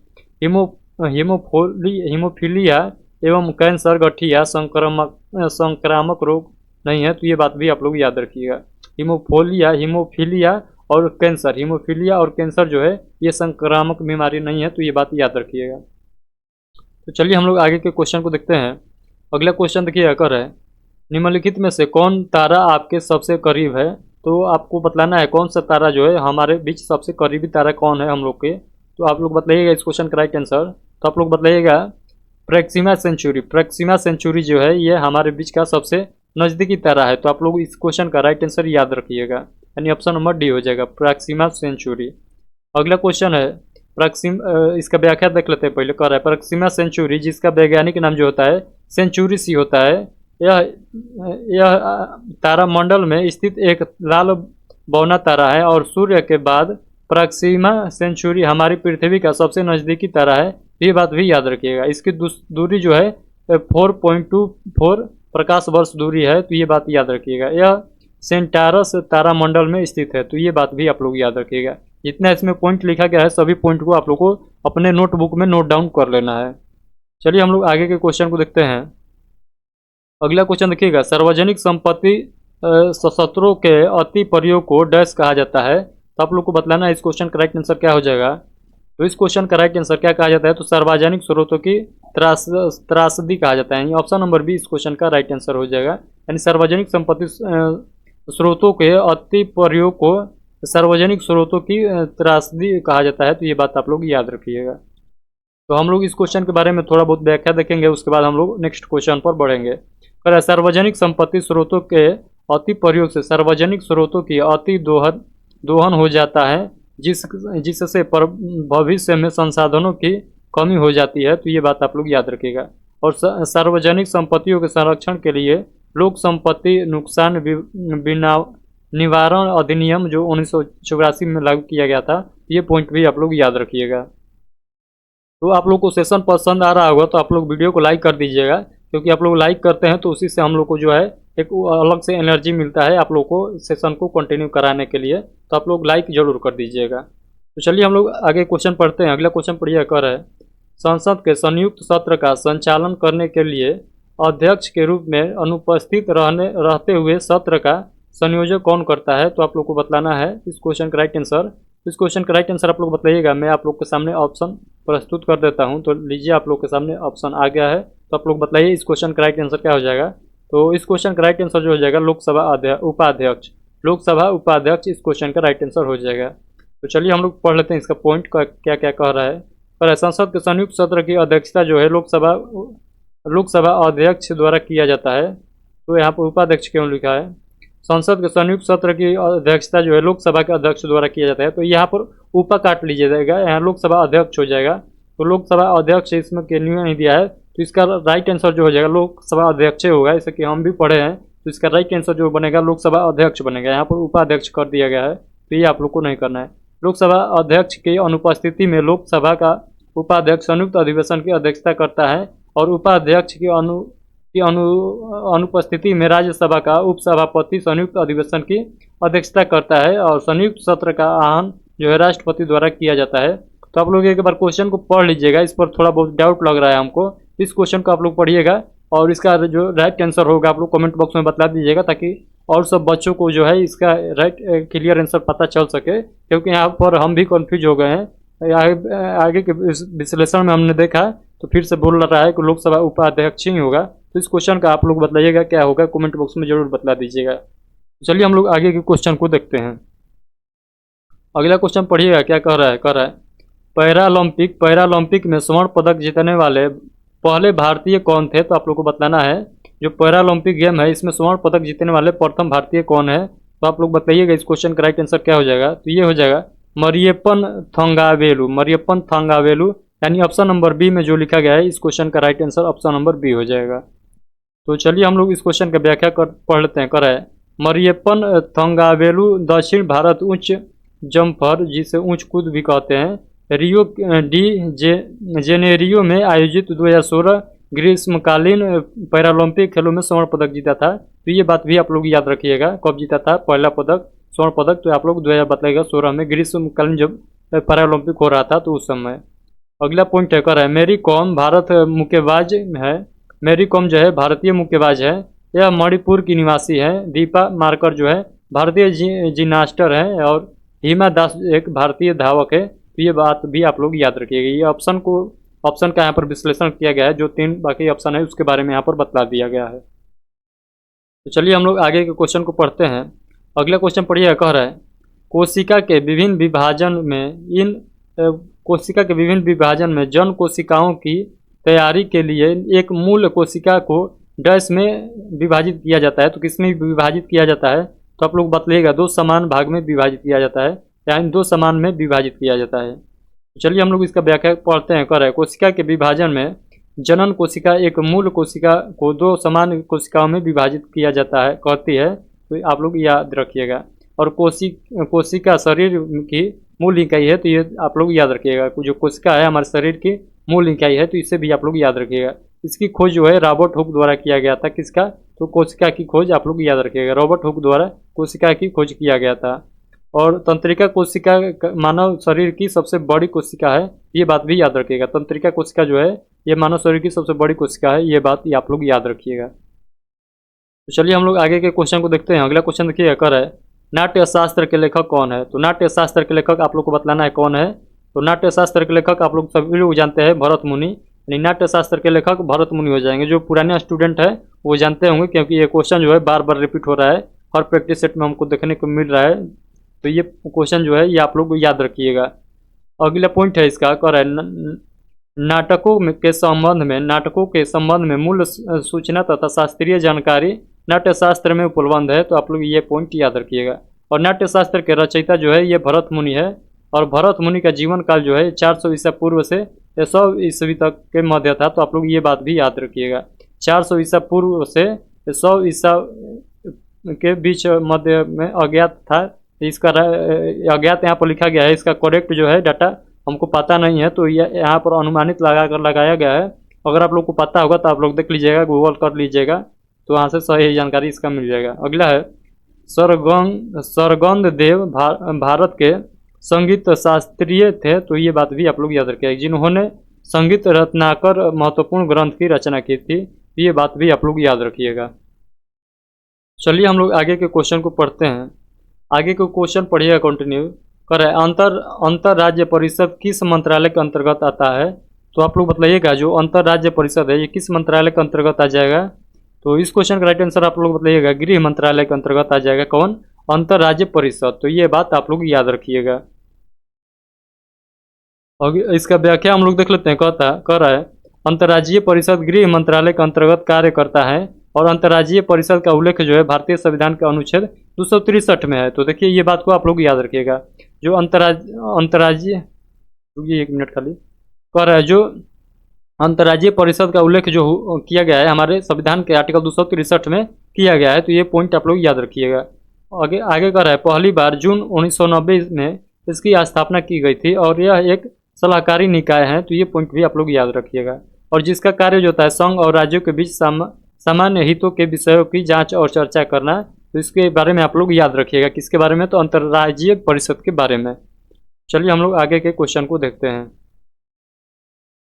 हीमोफीलिया एवं कैंसर, गठिया संक्रामक रोग नहीं है, तो ये बात भी आप लोग याद रखिएगा। हीमोफीलिया और कैंसर जो है ये संक्रामक बीमारी नहीं है, तो ये बात याद रखिएगा। तो चलिए हम लोग आगे के क्वेश्चन को देखते हैं। अगला क्वेश्चन देखिए, कर है निम्नलिखित में से कौन तारा आपके सबसे करीब है। तो आपको बतलाना है कौन सा तारा जो है हमारे बीच सबसे करीबी तारा कौन है हम लोग के। तो आप लोग बताइएगा इस क्वेश्चन का राइट आंसर। तो आप लोग बताइएगा प्रेक्सिमा सेंचुरी जो है ये हमारे बीच का सबसे नज़दीकी तारा है। तो आप लोग इस क्वेश्चन का राइट आंसर याद रखिएगा, यानी ऑप्शन नंबर डी हो जाएगा प्रेक्सिमा सेंचुरी। अगला क्वेश्चन है इसका व्याख्या देख लेते हैं पहले। कह रहा है प्रेक्सिमा सेंचुरी जिसका वैज्ञानिक नाम जो होता है सेंचुरी सी होता है, यह तारामंडल में स्थित एक लाल बौना तारा है और सूर्य के बाद प्रेक्सिमा सेंचुरी हमारी पृथ्वी का सबसे नज़दीकी तारा है। ये बात भी याद रखिएगा। इसकी दूरी जो है 4.24 प्रकाश वर्ष दूरी है, तो ये बात याद रखिएगा। यह सेंटारस तारामंडल में स्थित है, तो ये बात भी आप लोग याद रखिएगा। जितना इसमें पॉइंट लिखा गया है सभी पॉइंट को आप लोग को अपने नोटबुक में नोट डाउन कर लेना है। चलिए हम लोग आगे के क्वेश्चन को देखते हैं। अगला क्वेश्चन देखिएगा, सार्वजनिक संपत्ति शस्त्रों के अति प्रयोग को डैश कहा जाता है। तो आप लोग को बतलाना है इस क्वेश्चन का राइट आंसर क्या हो जाएगा। तो इस क्वेश्चन का राइट आंसर क्या कहा जाता है, तो सार्वजनिक स्रोतों की त्रासदी कहा जाता है। ऑप्शन नंबर बी इस क्वेश्चन का राइट आंसर हो जाएगा, यानी सार्वजनिक संपत्ति स्रोतों के अति प्रयोग को सार्वजनिक स्रोतों की त्रासदी कहा जाता है। तो ये बात आप लोग याद रखिएगा। तो हम लोग इस क्वेश्चन के बारे में थोड़ा बहुत व्याख्या देखेंगे, उसके बाद हम लोग नेक्स्ट क्वेश्चन पर बढ़ेंगे। सार्वजनिक संपत्ति स्रोतों के अति प्रयोग से सार्वजनिक स्रोतों की अति दोहन हो जाता है, जिससे भविष्य में संसाधनों की कमी हो जाती है। तो ये बात आप लोग याद रखिएगा। और सार्वजनिक संपत्तियों के संरक्षण के लिए लोक संपत्ति नुकसान निवारण अधिनियम जो 1984 में लागू किया गया था, ये पॉइंट भी आप लोग याद रखिएगा। तो आप लोग को सेशन पसंद आ रहा होगा तो आप लोग वीडियो को लाइक कर दीजिएगा, क्योंकि आप लोग लाइक करते हैं तो उसी से हम लोग को जो है एक अलग से एनर्जी मिलता है आप लोग को सेशन को कंटिन्यू कराने के लिए। तो आप लोग लाइक जरूर कर दीजिएगा। तो चलिए हम लोग आगे क्वेश्चन पढ़ते हैं। अगला क्वेश्चन पढ़िए, कर है संसद के संयुक्त सत्र का संचालन करने के लिए अध्यक्ष के रूप में अनुपस्थित रहते हुए सत्र का संयोजन कौन करता है। तो आप लोग को बतलाना है इस क्वेश्चन का राइट आंसर। इस क्वेश्चन का राइट आंसर आप लोग बताइएगा। मैं आप लोग के सामने ऑप्शन प्रस्तुत कर देता हूं, तो लीजिए आप लोग के सामने ऑप्शन आ गया है। तो आप लोग बताइए इस क्वेश्चन का राइट आंसर क्या हो जाएगा। तो इस क्वेश्चन का राइट आंसर जो हो जाएगा लोकसभा उपाध्यक्ष इस क्वेश्चन का राइट आंसर हो जाएगा। तो चलिए हम लोग पढ़ लेते हैं इसका पॉइंट का क्या क्या कह रहा है। पर संसद के संयुक्त सत्र की अध्यक्षता जो है लोकसभा अध्यक्ष द्वारा किया जाता है। तो यहाँ पर उपाध्यक्ष क्यों लिखा है। संसद के संयुक्त सत्र की अध्यक्षता जो है लोकसभा के अध्यक्ष द्वारा किया जाता है। तो यहाँ पर ऊपर काट लीजिए जाएगा, यहाँ लोकसभा अध्यक्ष हो जाएगा। तो लोकसभा अध्यक्ष इसमें केन्यू नहीं दिया है, तो इसका राइट आंसर जो हो जाएगा लोकसभा अध्यक्ष होगा। जैसे कि हम भी पढ़े हैं, तो इसका राइट आंसर जो बनेगा लोकसभा अध्यक्ष बनेगा। यहाँ पर उपाध्यक्ष कर दिया गया है, तो ये आप लोग को नहीं करना है। लोकसभा अध्यक्ष की अनुपस्थिति में लोकसभा का उपाध्यक्ष संयुक्त अधिवेशन की अध्यक्षता करता है और उपाध्यक्ष की अनुपस्थिति में राज्यसभा का उपसभापति संयुक्त अधिवेशन की अध्यक्षता करता है और संयुक्त सत्र का आहन जो है राष्ट्रपति द्वारा किया जाता है। तो आप लोग एक बार क्वेश्चन को पढ़ लीजिएगा, इस पर थोड़ा बहुत डाउट लग रहा है हमको, इस क्वेश्चन को आप लोग पढ़िएगा और इसका जो राइट आंसर होगा आप लोग कमेंट बॉक्स में बता दीजिएगा, ताकि और सब बच्चों को जो है इसका राइट क्लियर आंसर पता चल सके, क्योंकि यहाँ पर हम भी कंफ्यूज हो गए हैं। आगे के विश्लेषण में हमने देखा तो फिर से बोल रहा है कि लोकसभा उपाध्यक्ष ही होगा। तो इस क्वेश्चन का आप लोग बताइएगा क्या होगा, कमेंट बॉक्स में जरूर बता दीजिएगा। चलिए हम लोग आगे के क्वेश्चन को देखते हैं। अगला क्वेश्चन पढ़िएगा क्या कह रहा है पैरालंपिक में स्वर्ण पदक जीतने वाले पहले भारतीय कौन थे? तो आप लोग को बताना है जो पैरालंपिक गेम है इसमें स्वर्ण पदक जीतने वाले प्रथम भारतीय कौन है। तो आप लोग बताइएगा इस क्वेश्चन का राइट आंसर क्या हो जाएगा। तो ये हो जाएगा मरियप्पन थंगावेलु, यानी ऑप्शन नंबर बी में जो लिखा गया है इस क्वेश्चन का right answer option number B हो जाएगा। तो चलिए हम लोग इस क्वेश्चन का व्याख्या पढ़ लेते हैं। कर है मरियप्पन थंगावेलु दक्षिण भारत उच्च जंपर, जिसे ऊंच कूद भी कहते हैं, रियो डी जेनेरियो में आयोजित 2016 ग्रीष्मकालीन पैरालंपिक खेलों में स्वर्ण पदक जीता था। तो ये बात भी आप लोग याद रखिएगा, कब जीता था पहला पदक स्वर्ण पदक। तो आप लोग 2016 में ग्रीष्मकालीन जब पैरालंपिक हो रहा था तो उस समय। अगला पॉइंट है कर है मेरी कॉम भारत मुक्केबाज है। मेरी कॉम जो है भारतीय मुक्केबाज है, यह मणिपुर की निवासी है। दीपा मार्कर जो है भारतीय जिम्नास्टर है और हिमा दास एक भारतीय धावक है। तो ये बात भी आप लोग याद रखिएगा। ये ऑप्शन का यहाँ पर विश्लेषण किया गया है, जो 3 बाकी ऑप्शन है उसके बारे में यहाँ पर बतला दिया गया है। तो चलिए हम लोग आगे के क्वेश्चन को पढ़ते हैं। अगला क्वेश्चन पढ़िए, कह रहा है कोशिका के विभिन्न विभाजन में जन कोशिकाओं की तैयारी के लिए एक मूल कोशिका को डैश में विभाजित किया जाता है। तो किसमें विभाजित किया जाता है? तो आप लोग बतलाइएगा 2 समान भाग में विभाजित किया जाता है, यानी 2 समान में विभाजित किया जाता है। चलिए हम लोग इसका व्याख्या पढ़ते हैं। कर है कोशिका के विभाजन में जनन कोशिका एक मूल कोशिका को 2 समान कोशिकाओं में विभाजित किया जाता है कहती है। तो आप लोग याद रखिएगा। और कोशिका शरीर की मूल इकाई है, तो ये आप लोग याद रखिएगा। जो कोशिका है हमारे शरीर की मूल इकाई है, तो इसे भी आप लोग याद रखिएगा। इसकी खोज जो है रॉबर्ट हुक द्वारा किया गया था। किसका? तो कोशिका की खोज आप लोग याद रखिएगा, रॉबर्ट हुक द्वारा कोशिका की खोज किया गया था। और तंत्रिका कोशिका मानव शरीर की सबसे बड़ी कोशिका है, ये बात भी याद रखिएगा। तंत्रिका कोशिका जो है ये मानव शरीर की सबसे बड़ी कोशिका है, ये बात आप लोग याद रखिएगा। तो चलिए हम लोग आगे के क्वेश्चन को देखते हैं। अगला क्वेश्चन देखिए, कर है नाट्य शास्त्र के लेखक कौन है? तो नाट्य शास्त्र के लेखक आप लोग को बतलाना है कौन है। तो नाट्य शास्त्र के लेखक आप लोग सभी लोग जानते हैं भरत मुनि, यानी नाट्य शास्त्र के लेखक भरत मुनि हो जाएंगे। जो पुराने स्टूडेंट है वो जानते होंगे, क्योंकि ये क्वेश्चन जो है बार बार रिपीट हो रहा है, हर प्रैक्टिस सेट में हमको देखने को मिल रहा है। तो ये क्वेश्चन जो है ये आप लोग याद रखिएगा। अगला पॉइंट है इसका, कर है नाटकों के संबंध में मूल सूचना तथा शास्त्रीय जानकारी नाट्यशास्त्र में उपलब्ध है। तो आप लोग ये पॉइंट याद रखिएगा। और नाट्यशास्त्र के रचयिता जो है ये भरत मुनि है, और भरत मुनि का जीवन काल जो है 400 ईसा पूर्व से 100 ईस्वी तक के मध्य था। तो आप लोग ये बात भी याद रखिएगा, 400 ईसा पूर्व से 100 ईसा के बीच मध्य में अज्ञात था। इसका अज्ञात यहाँ पर लिखा गया है, इसका करेक्ट जो है डाटा हमको पता नहीं है, तो यहाँ पर अनुमानित लगाया गया है। अगर आप लोग को पता होगा तो आप लोग देख लीजिएगा, गूगल कर लीजिएगा, तो वहाँ से सही जानकारी इसका मिल जाएगा। अगला है सरगंद देव भारत के संगीत शास्त्रीय थे। तो ये बात भी आप लोग याद रखिएगा, जिन्होंने संगीत रत्नाकर महत्वपूर्ण ग्रंथ की रचना की थी। ये बात भी आप लोग याद रखिएगा। चलिए हम लोग आगे के क्वेश्चन को पढ़ते हैं। आगे के क्वेश्चन पढ़िएगा, कंटिन्यू करें। अंतर राज्य परिषद किस मंत्रालय के अंतर्गत आता है? तो आप लोग बताइएगा जो अंतर राज्य परिषद है ये किस मंत्रालय के अंतर्गत आ जाएगा। तो इस क्वेश्चन का राइट आंसर आप लोग बताइएगा, गृह मंत्रालय के अंतर्गत आ जाएगा। कौन? अंतर राज्य परिषद। तो ये बात आप लोग याद रखिएगा। और इसका व्याख्या हम लोग देख लेते हैं। कह रहा है अंतर्राज्यीय परिषद गृह मंत्रालय के अंतर्गत कार्य करता है, और अंतर्राज्यीय परिषद का उल्लेख जो है भारतीय संविधान के अनुच्छेद 263 में है। तो देखिए ये बात को आप लोग याद रखिएगा। जो अंतर्राज्यीय एक मिनट खाली कह रहा है, जो अंतर्राज्यीय परिषद का उल्लेख जो किया गया है हमारे संविधान के आर्टिकल 263 में किया गया है। तो ये पॉइंट आप लोग याद रखिएगा। आगे कह रहा है पहली बार जून 1990 में इसकी स्थापना की गई थी, और यह एक सलाहकारी निकाय है। तो ये पॉइंट भी आप लोग याद रखिएगा। और जिसका कार्य जो होता है संघ और राज्यों के बीच सामान्य हितों के विषयों की जांच और चर्चा करना। तो इसके बारे में आप लोग याद रखिएगा। किसके बारे में? तो अंतर्राज्यीय परिषद के बारे में। चलिए हम लोग आगे के क्वेश्चन को देखते हैं।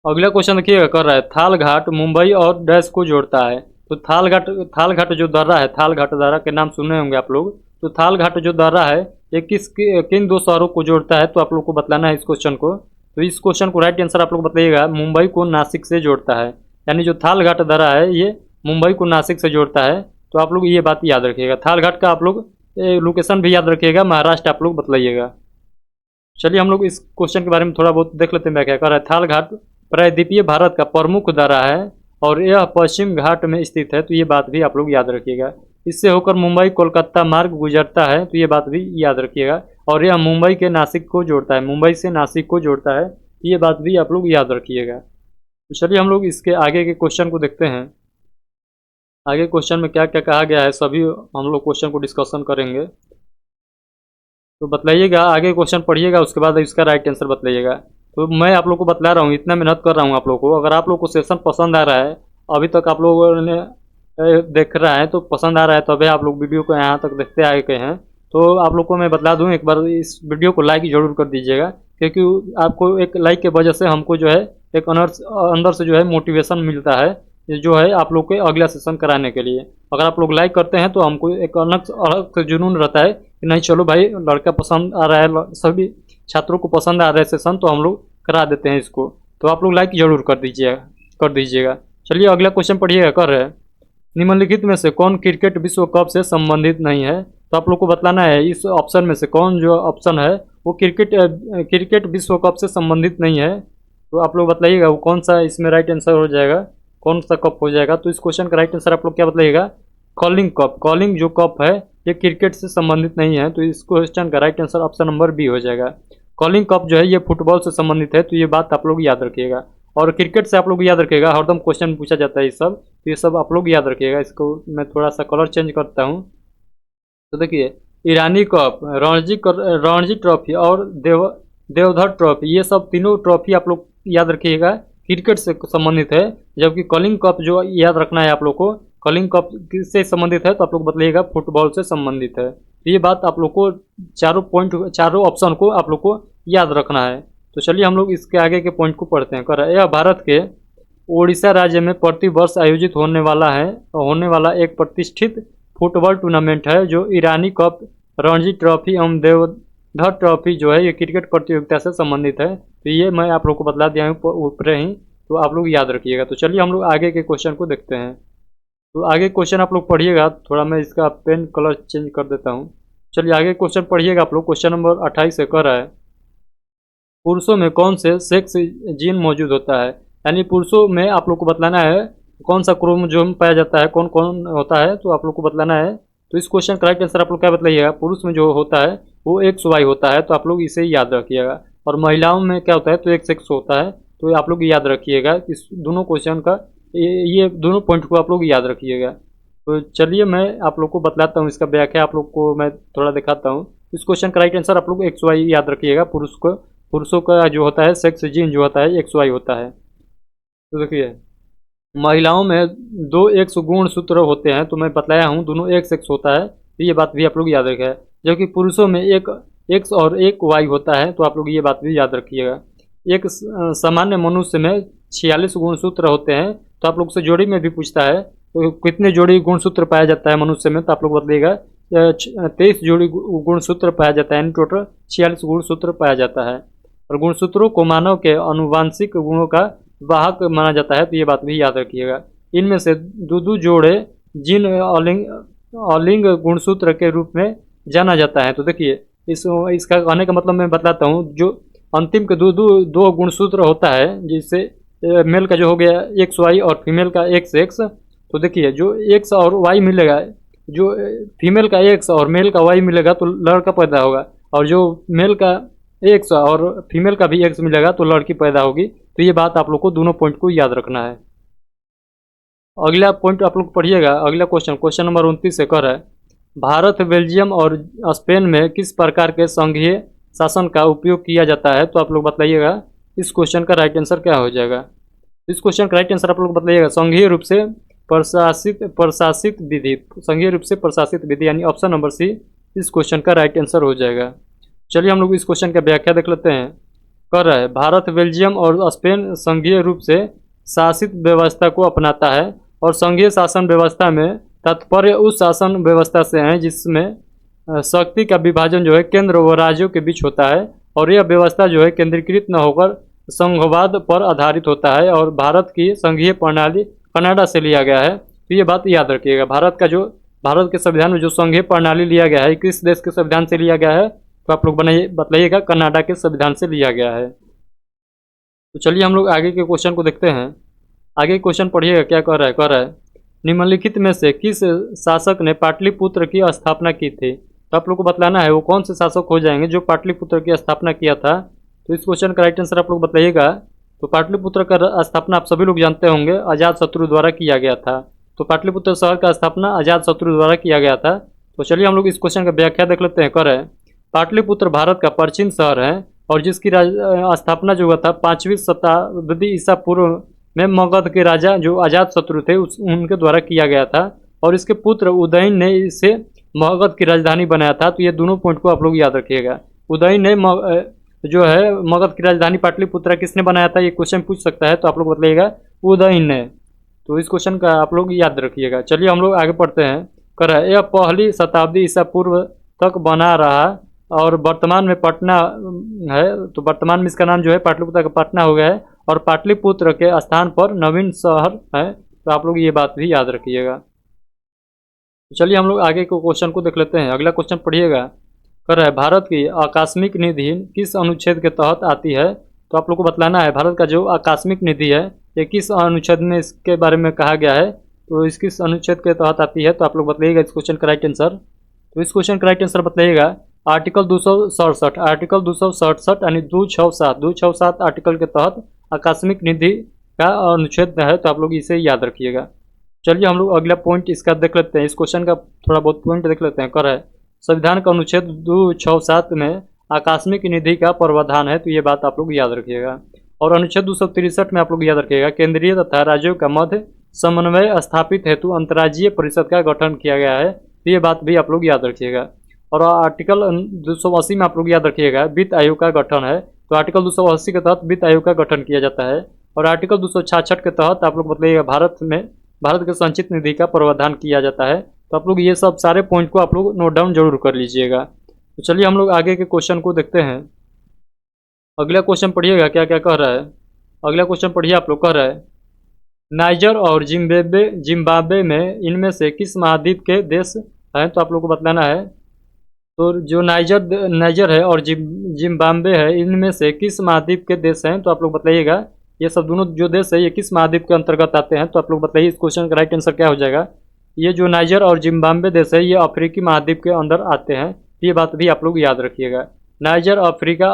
अगला क्वेश्चन देखिएगा, कर रहा है थाल घाट मुंबई और डैश को जोड़ता है। तो थाल घाट जो दर्रा है, थाल घाट दर्रा के नाम सुने होंगे आप लोग। तो थाल घाट जो दर्रा है ये किन दो शहरों को जोड़ता है, तो आप लोग को बताना है इस क्वेश्चन को। तो इस क्वेश्चन को राइट आंसर आप लोग बताइएगा, मुंबई को नासिक से जोड़ता है। यानी जो थाल घाट दर्रा है ये मुंबई को नासिक से जोड़ता है। तो आप लोग ये बात याद रखिएगा। थाल घाट का आप लोग लोकेशन भी याद रखिएगा, महाराष्ट्र आप लोग बतलाइएगा। चलिए हम लोग इस क्वेश्चन के बारे में थोड़ा बहुत देख लेते हैं। क्या कर रहा है, थाल घाट प्रायद्वीपीय भारत का प्रमुख दर्रा है और यह पश्चिम घाट में स्थित है। तो ये बात भी आप लोग याद रखिएगा। इससे होकर मुंबई कोलकाता मार्ग गुजरता है। तो ये बात भी याद रखिएगा। और यह मुंबई के नासिक को जोड़ता है, मुंबई से नासिक को जोड़ता है। ये बात भी आप लोग याद रखिएगा। तो चलिए हम लोग इसके आगे के क्वेश्चन को देखते हैं। आगे क्वेश्चन में क्या क्या कहा गया है सभी हम लोग क्वेश्चन को डिस्कशन करेंगे। तो बतलाइएगा, आगे क्वेश्चन पढ़िएगा, उसके बाद इसका राइट आंसर बतलाइएगा। तो मैं आप लोग को बतला रहा हूँ, इतना मेहनत कर रहा हूँ आप लोग को। अगर आप लोग को सेशन पसंद आ रहा है, अभी तक आप लोगों ने देख रहा है तो पसंद आ रहा है, तो अभी आप लोग वीडियो को यहाँ तक देखते आए गए हैं, तो आप लोग को मैं बतला दूँ, एक बार इस वीडियो को लाइक जरूर कर दीजिएगा। क्योंकि आपको एक लाइक के वजह से हमको जो है एक अंदर से जो है मोटिवेशन मिलता है, ये जो है आप लोग के अगला सेशन कराने के लिए। अगर आप लोग लाइक करते हैं तो हमको एक अलग से जुनून रहता है कि नहीं चलो भाई लड़का पसंद आ रहा है, सभी छात्रों को पसंद आ रहा है सेशन, तो हम लोग करा देते हैं इसको। तो आप लोग लाइक जरूर कर दीजिएगा। चलिए अगला क्वेश्चन पढ़िएगा। कर रहे हैं, निम्नलिखित में से कौन क्रिकेट विश्व कप से संबंधित नहीं है। तो आप लोग को बतलाना है इस ऑप्शन में से कौन जो ऑप्शन है वो क्रिकेट विश्व कप से संबंधित नहीं है। तो आप लोग बतलाइएगा वो कौन सा इसमें राइट आंसर हो जाएगा, कौन सा कप हो जाएगा। तो इस क्वेश्चन का राइट आंसर आप लोग क्या बतलाइएगा, कॉलिंग कप। कॉलिंग जो कप है ये क्रिकेट से संबंधित नहीं है। तो इस क्वेश्चन का right answer option number B हो जाएगा। कॉलिंग कप जो है ये फुटबॉल से संबंधित है। तो ये बात आप लोग याद रखिएगा। और क्रिकेट से आप लोग याद रखिएगा, हरदम क्वेश्चन पूछा जाता है ये सब, तो ये सब आप लोग याद रखिएगा। इसको मैं थोड़ा सा कलर चेंज करता हूँ। तो देखिए ईरानी कप, रणजी ट्रॉफी और देवधर ट्रॉफी, ये सब तीनों ट्रॉफी आप लोग याद रखिएगा, क्रिकेट से संबंधित है। जबकि कॉलिंग कप जो याद रखना है आप लोग को, कॉलिंग कप से संबंधित है, तो आप लोग बतलाइएगा फुटबॉल से संबंधित है। तो ये बात आप लोग को चारों ऑप्शन को आप लोग को याद रखना है। तो चलिए हम लोग इसके आगे के पॉइंट को पढ़ते हैं। यह भारत के ओडिशा राज्य में प्रति वर्ष आयोजित होने वाला एक प्रतिष्ठित फुटबॉल टूर्नामेंट है जो ईरानी कप, रणजी ट्रॉफी एवं देवधर ट्रॉफी जो है ये क्रिकेट प्रतियोगिता से संबंधित है। तो ये मैं आप लोग को बतला दिया हूँ ऊपर ही, तो आप लोग याद रखिएगा। तो चलिए हम लोग आगे के क्वेश्चन को देखते हैं। तो आगे क्वेश्चन आप लोग पढ़िएगा, थोड़ा मैं इसका पेन कलर चेंज कर देता हूँ। चलिए आगे क्वेश्चन पढ़िएगा आप लोग। क्वेश्चन नंबर 28 से कर रहा है, पुरुषों में कौन से सेक्स जीन मौजूद होता है। यानी पुरुषों में आप लोग को बतलाना है कौन सा क्रोमोसोम पाया जाता है, कौन कौन होता है, तो आप लोग को बतलाना है। तो इस क्वेश्चन का राइट आंसर आप लोग क्या बतलाइएगा, पुरुष में जो होता है वो XY होता है। तो आप लोग इसे याद रखिएगा। और महिलाओं में क्या होता है, तो XX होता है। तो आप लोग याद रखिएगा इस दोनों क्वेश्चन का, ये दोनों पॉइंट को आप लोग याद रखिएगा। तो चलिए मैं आप लोग को बतलाता हूँ, इसका व्याख्या आप लोग को मैं थोड़ा दिखाता हूँ। इस क्वेश्चन का राइट आंसर आप लोग XY याद रखिएगा। पुरुषों का जो होता है सेक्स जीन जो होता है XY होता है। तो देखिए महिलाओं में 2 X गुणसूत्र होते हैं, तो मैं बतलाया हूँ दोनों XX होता है। तो ये बात भी आप लोग याद रखें। जबकि पुरुषों में एक X और एक Y होता है। तो आप लोग ये बात भी याद रखिएगा। एक सामान्य मनुष्य में 46 गुणसूत्र होते हैं। तो आप लोग से जोड़ी में भी पूछता है तो कितने जोड़ी गुणसूत्र पाया जाता है मनुष्य में, तो आप लोग बतलाइएगा 23 जोड़ी गुणसूत्र पाया जाता है। यानी टोटल 46 गुणसूत्र पाया जाता है। और गुणसूत्रों को मानव के आनुवांशिक गुणों का वाहक माना जाता है। तो ये बात भी याद रखिएगा। इनमें से दो जोड़े जिन अलिंग गुणसूत्र के रूप में जाना जाता है। तो देखिए इसका कहने का मतलब मैं बतलाता हूँ, जो अंतिम के दो गुणसूत्र होता है, जिससे मेल का जो हो गया XY और फीमेल का XX। तो देखिए जो X और Y मिलेगा, जो फीमेल का X और मेल का Y मिलेगा तो लड़का पैदा होगा, और जो मेल का X और फीमेल का भी X मिलेगा तो लड़की पैदा होगी। तो ये बात आप लोग को दोनों पॉइंट को याद रखना है। अगला पॉइंट आप लोग पढ़िएगा। अगला क्वेश्चन नंबर 29 से कर है, भारत, बेल्जियम और स्पेन में किस प्रकार के संघीय शासन का उपयोग किया जाता है। तो आप लोग बतलाइएगा इस क्वेश्चन का राइट आंसर क्या हो जाएगा। इस क्वेश्चन का राइट आंसर आप लोग बतलाइएगा संघीय रूप से प्रशासित विधि। संघीय रूप से प्रशासित विधि यानी ऑप्शन नंबर सी इस क्वेश्चन का राइट आंसर हो जाएगा। चलिए हम लोग इस क्वेश्चन का व्याख्या देख लेते हैं। कर रहा है, भारत बेल्जियम और स्पेन संघीय रूप से शासित व्यवस्था को अपनाता है और संघीय शासन व्यवस्था में तात्पर्य उस शासन व्यवस्था से है जिसमें शक्ति का विभाजन जो है केंद्र व राज्यों के बीच होता है और यह व्यवस्था जो है केंद्रीकृत न होकर संघवाद पर आधारित होता है और भारत की संघीय प्रणाली कनाडा से लिया गया है। तो ये बात याद रखिएगा, भारत के संविधान में जो संघीय प्रणाली लिया गया है किस देश के संविधान से लिया गया है, तो आप लोग बताइएगा कनाडा के संविधान से लिया गया है। तो चलिए हम लोग आगे के क्वेश्चन को देखते हैं। आगे क्वेश्चन पढ़िएगा क्या कह रहा है निम्नलिखित में से किस शासक ने पाटलिपुत्र की स्थापना की थी। तो आप लोग को बतलाना है वो कौन से शासक हो जाएंगे जो पाटलिपुत्र की स्थापना किया था। तो इस क्वेश्चन का राइट आंसर आप लोग बताइएगा। तो पाटलिपुत्र का स्थापना आप सभी लोग जानते होंगे अजातशत्रु द्वारा किया गया था। तो पाटलिपुत्र शहर का स्थापना अजातशत्रु द्वारा किया गया था। तो चलिए हम लोग इस क्वेश्चन का व्याख्या देख लेते हैं। है पाटलिपुत्र भारत का प्राचीन शहर है और जिसकी स्थापना जो हुआ था 5वीं शताब्दी ईसा पूर्व में मगध के राजा जो अजातशत्रु थे उनके द्वारा किया गया था और इसके पुत्र उदयन ने इसे मगध की राजधानी बनाया था। तो ये दोनों पॉइंट को आप लोग याद रखिएगा। उदयन ने जो है मगध की राजधानी पाटलिपुत्र किसने बनाया था, ये क्वेश्चन पूछ सकता है। तो आप लोग बताइएगा उदयन ने। तो इस क्वेश्चन का आप लोग याद रखिएगा। चलिए हम लोग आगे पढ़ते हैं। कर है यह पहली शताब्दी ईसा पूर्व तक बना रहा और वर्तमान में पटना है। तो वर्तमान में इसका नाम जो है पाटलिपुत्र का पटना हो गया है और पाटलिपुत्र के स्थान पर नवीन शहर है। तो आप लोग ये बात भी याद रखिएगा। चलिए हम लोग आगे के क्वेश्चन को देख लेते हैं। अगला क्वेश्चन पढ़िएगा। कर रहा है भारत की आकस्मिक निधि किस अनुच्छेद के तहत आती है। तो आप लोग को बतलाना है भारत का जो आकस्मिक निधि है ये किस अनुच्छेद में इसके बारे में कहा गया है, तो इस किस अनुच्छेद के तहत आती है। तो आप लोग बताइएगा इस क्वेश्चन का राइट आंसर। तो इस क्वेश्चन का राइट आंसर बताइएगा आर्टिकल 267 यानी 267 आर्टिकल के तहत आकस्मिक निधि का अनुच्छेद है। तो आप लोग इसे याद रखिएगा। चलिए हम लोग अगला पॉइंट इसका देख लेते हैं। इस क्वेश्चन का थोड़ा बहुत पॉइंट देख लेते हैं। कर है संविधान का अनुच्छेद 267 में आकस्मिक निधि का प्रावधान है। तो ये बात आप लोग याद रखिएगा। और अनुच्छेद 263 में आप लोग याद रखिएगा केंद्रीय तथा राज्यों का मध्य समन्वय स्थापित हेतु अंतर्राज्यीय परिषद का गठन किया गया है। तो ये बात भी आप लोग याद रखिएगा। और आर्टिकल 280 में आप लोग याद रखिएगा वित्त आयोग का गठन है। तो आर्टिकल 280 के तहत वित्त आयोग का गठन किया जाता है। और आर्टिकल 266 के तहत आप लोग बताइएगा भारत के संचित निधि का प्रावधान किया जाता है। तो आप लोग ये सब सारे पॉइंट को आप लोग नोट डाउन जरूर कर लीजिएगा। तो चलिए हम लोग आगे के क्वेश्चन को देखते हैं। अगला क्वेश्चन पढ़िएगा क्या क्या कह रहा है। अगला क्वेश्चन पढ़िए आप लोग। कह रहा है नाइजर और जिम्बाब्वे में इनमें से किस महाद्वीप के देश हैं। तो आप लोग को बतलाना है। तो जो नाइजर है और जिम्बाब्वे है इनमें से किस महाद्वीप के देश हैं। तो आप लोग बताइएगा ये सब दोनों जो देश है ये किस महाद्वीप के अंतर्गत आते हैं। तो आप लोग बताइए इस क्वेश्चन का राइट आंसर क्या हो जाएगा। ये जो नाइजर और जिम्बाब्वे देश है ये अफ्रीकी महाद्वीप के अंदर आते हैं। ये बात भी आप लोग याद रखिएगा। नाइजर अफ्रीका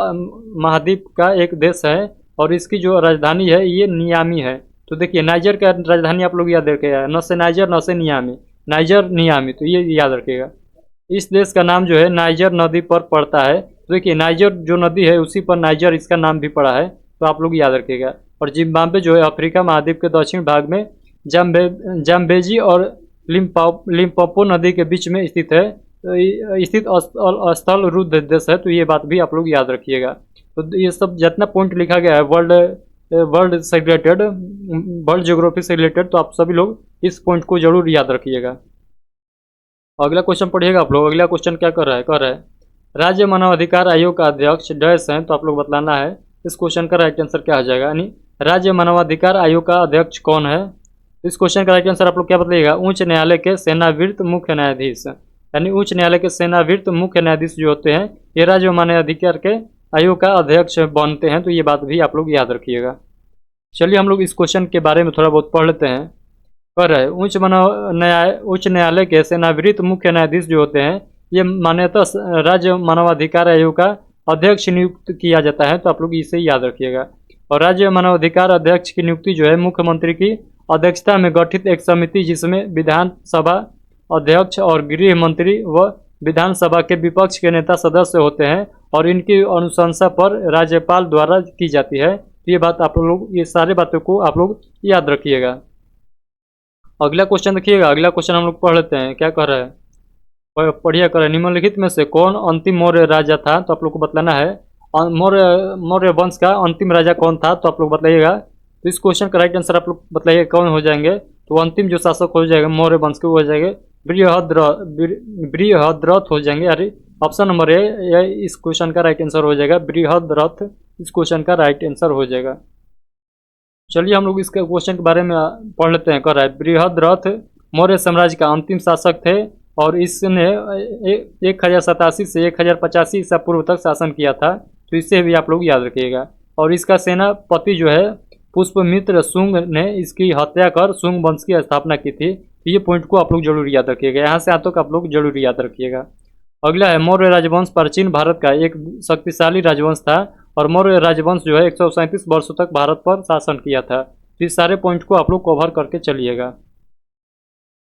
महाद्वीप का एक देश है और इसकी जो राजधानी है ये नियामी है। तो देखिए नाइजर का राजधानी आप लोग याद रखिएगा, न से नाइजर न से नियामी, नाइजर नियामी। तो ये याद रखिएगा। इस देश का नाम जो है नाइजर नदी पर पड़ता है। तो देखिए नाइजर जो नदी है उसी पर नाइजर इसका नाम भी पड़ा है। तो आप लोग याद रखिएगा। और जिम्बाब्वे जो है अफ्रीका महाद्वीप के दक्षिण भाग में जाम्बेजी और लिम्पोपो नदी के बीच में स्थित है। स्थित स्थल रुद्ध देश है। तो ये बात भी आप लोग याद रखिएगा। तो ये सब जितना पॉइंट लिखा गया है वर्ल्ड से रिलेटेड, वर्ल्ड ज्योग्राफी से रिलेटेड, तो आप सभी लोग इस पॉइंट को जरूर याद रखिएगा। अगला क्वेश्चन पढ़िएगा आप लोग। अगला क्वेश्चन क्या कर रहा है राज्य मानवाधिकार आयोग का अध्यक्ष डैश हैं। तो आप लोग बतलाना है इस क्वेश्चन का राइट आंसर क्या आ जाएगा। यानी राज्य मानवाधिकार आयोग का अध्यक्ष कौन है। इस क्वेश्चन का राइट आंसर आप लोग क्या बताइएगा उच्च न्यायालय के सेनावृत्त मुख्य न्यायाधीश। यानी उच्च न्यायालय के सेनावृत्त मुख्य न्यायाधीश जो होते हैं ये राज्य मानवाधिकार के आयोग का अध्यक्ष बनते हैं। तो ये बात भी आप लोग याद रखिएगा। चलिए हम लोग इस क्वेश्चन के बारे में थोड़ा बहुत पढ़ लेते हैं। कर रहे उच्च न्यायालय के सेनावृत्त मुख्य न्यायाधीश जो होते हैं ये मान्यतः राज्य मानवाधिकार आयोग का अध्यक्ष नियुक्त किया जाता है। तो आप लोग इसे याद रखिएगा। और राज्य मानवाधिकार अध्यक्ष की नियुक्ति जो है मुख्यमंत्री की अध्यक्षता में गठित एक समिति जिसमें विधानसभा अध्यक्ष और गृह मंत्री व विधानसभा के विपक्ष के नेता सदस्य होते हैं और इनकी अनुशंसा पर राज्यपाल द्वारा की जाती है। तो ये बात आप लोग ये सारे बातों को आप लोग याद रखिएगा। अगला क्वेश्चन देखिएगा। अगला क्वेश्चन हम लोग पढ़ लेते हैं क्या कह रहा है। पढ़िए करें, निम्नलिखित में से कौन अंतिम मौर्य राजा था, तो आप लोग को बताना है। मौर्य मौर्य वंश का अंतिम राजा कौन था, तो आप लोग बताइएगा। तो इस क्वेश्चन का राइट आंसर आप लोग बताइए कौन हो जाएंगे। तो अंतिम जो शासक हो जाएगा मौर्य वंश के, वो हो जाएंगे बृहद्रथ हो जाएंगे। यानी ऑप्शन नंबर ए इस क्वेश्चन का राइट आंसर हो जाएगा। बृहद्रथ इस क्वेश्चन का राइट आंसर हो जाएगा। चलिए हम लोग इसके क्वेश्चन के बारे में पढ़ लेते हैं। कर रहा है, बृहद्रथ मौर्य साम्राज्य का अंतिम शासक थे और इसने 1087 से 1085 ईसा पूर्व तक शासन किया था। तो इससे भी आप लोग याद रखिएगा। और इसका सेनापति जो है पुष्पमित्र शुंग ने इसकी हत्या कर शुंग वंश की स्थापना की थी। तो ये पॉइंट को आप लोग जरूर याद रखिएगा, यहाँ से तक आप लोग जरूर याद रखिएगा। अगला है, मौर्य राजवंश प्राचीन भारत का एक शक्तिशाली राजवंश था और मौर्य राजवंश जो है 137 वर्षों तक भारत पर शासन किया था। तो इस सारे पॉइंट को आप लोग कवर करके चलिएगा।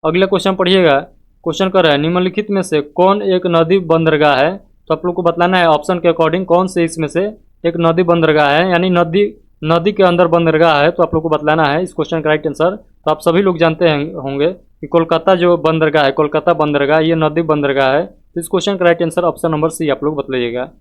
अगला क्वेश्चन पढ़िएगा। क्वेश्चन कर रहा है, निम्नलिखित में से कौन एक नदी बंदरगाह है, तो आप लोग को बताना है ऑप्शन के अकॉर्डिंग कौन से इसमें से एक नदी बंदरगाह है, यानी नदी के अंदर बंदरगाह है। तो आप लोग को बताना है इस क्वेश्चन का राइट आंसर। तो आप सभी लोग जानते होंगे कि कोलकाता जो बंदरगाह है, कोलकाता बंदरगाह, ये नदी बंदरगाह है। तो इस क्वेश्चन का right answer option number C आप लोग बताइएगा।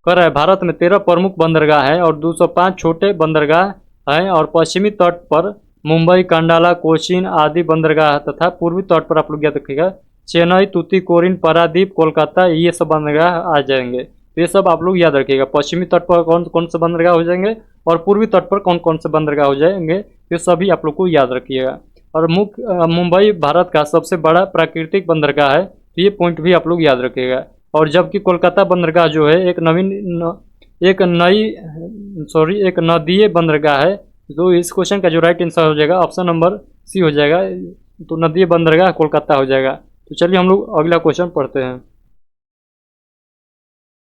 कर रहा है, भारत में 13 प्रमुख बंदरगाह है और 205 छोटे बंदरगाह हैं और पश्चिमी तट पर मुंबई, कंडाला, कोचीन आदि बंदरगाह तथा पूर्वी तट पर आप लोग याद रखिएगा चेन्नई, तूतीकोरिन, पारादीप, कोलकाता, ये सब बंदरगाह आ जाएंगे। तो ये सब आप लोग याद रखिएगा। पश्चिमी तट पर कौन कौन से बंदरगाह हो जाएंगे और पूर्वी तट पर कौन कौन से बंदरगाह हो जाएंगे, ये सभी आप लोग को याद रखिएगा। और मुंबई भारत का सबसे बड़ा प्राकृतिक बंदरगाह है। तो ये पॉइंट भी आप लोग याद रखिएगा। और जबकि कोलकाता बंदरगाह जो है एक नदीय बंदरगाह है। तो इस क्वेश्चन का जो राइट आंसर हो जाएगा ऑप्शन नंबर सी हो जाएगा। तो नदीय बंदरगाह कोलकाता हो जाएगा। तो चलिए हम लोग अगला क्वेश्चन पढ़ते हैं।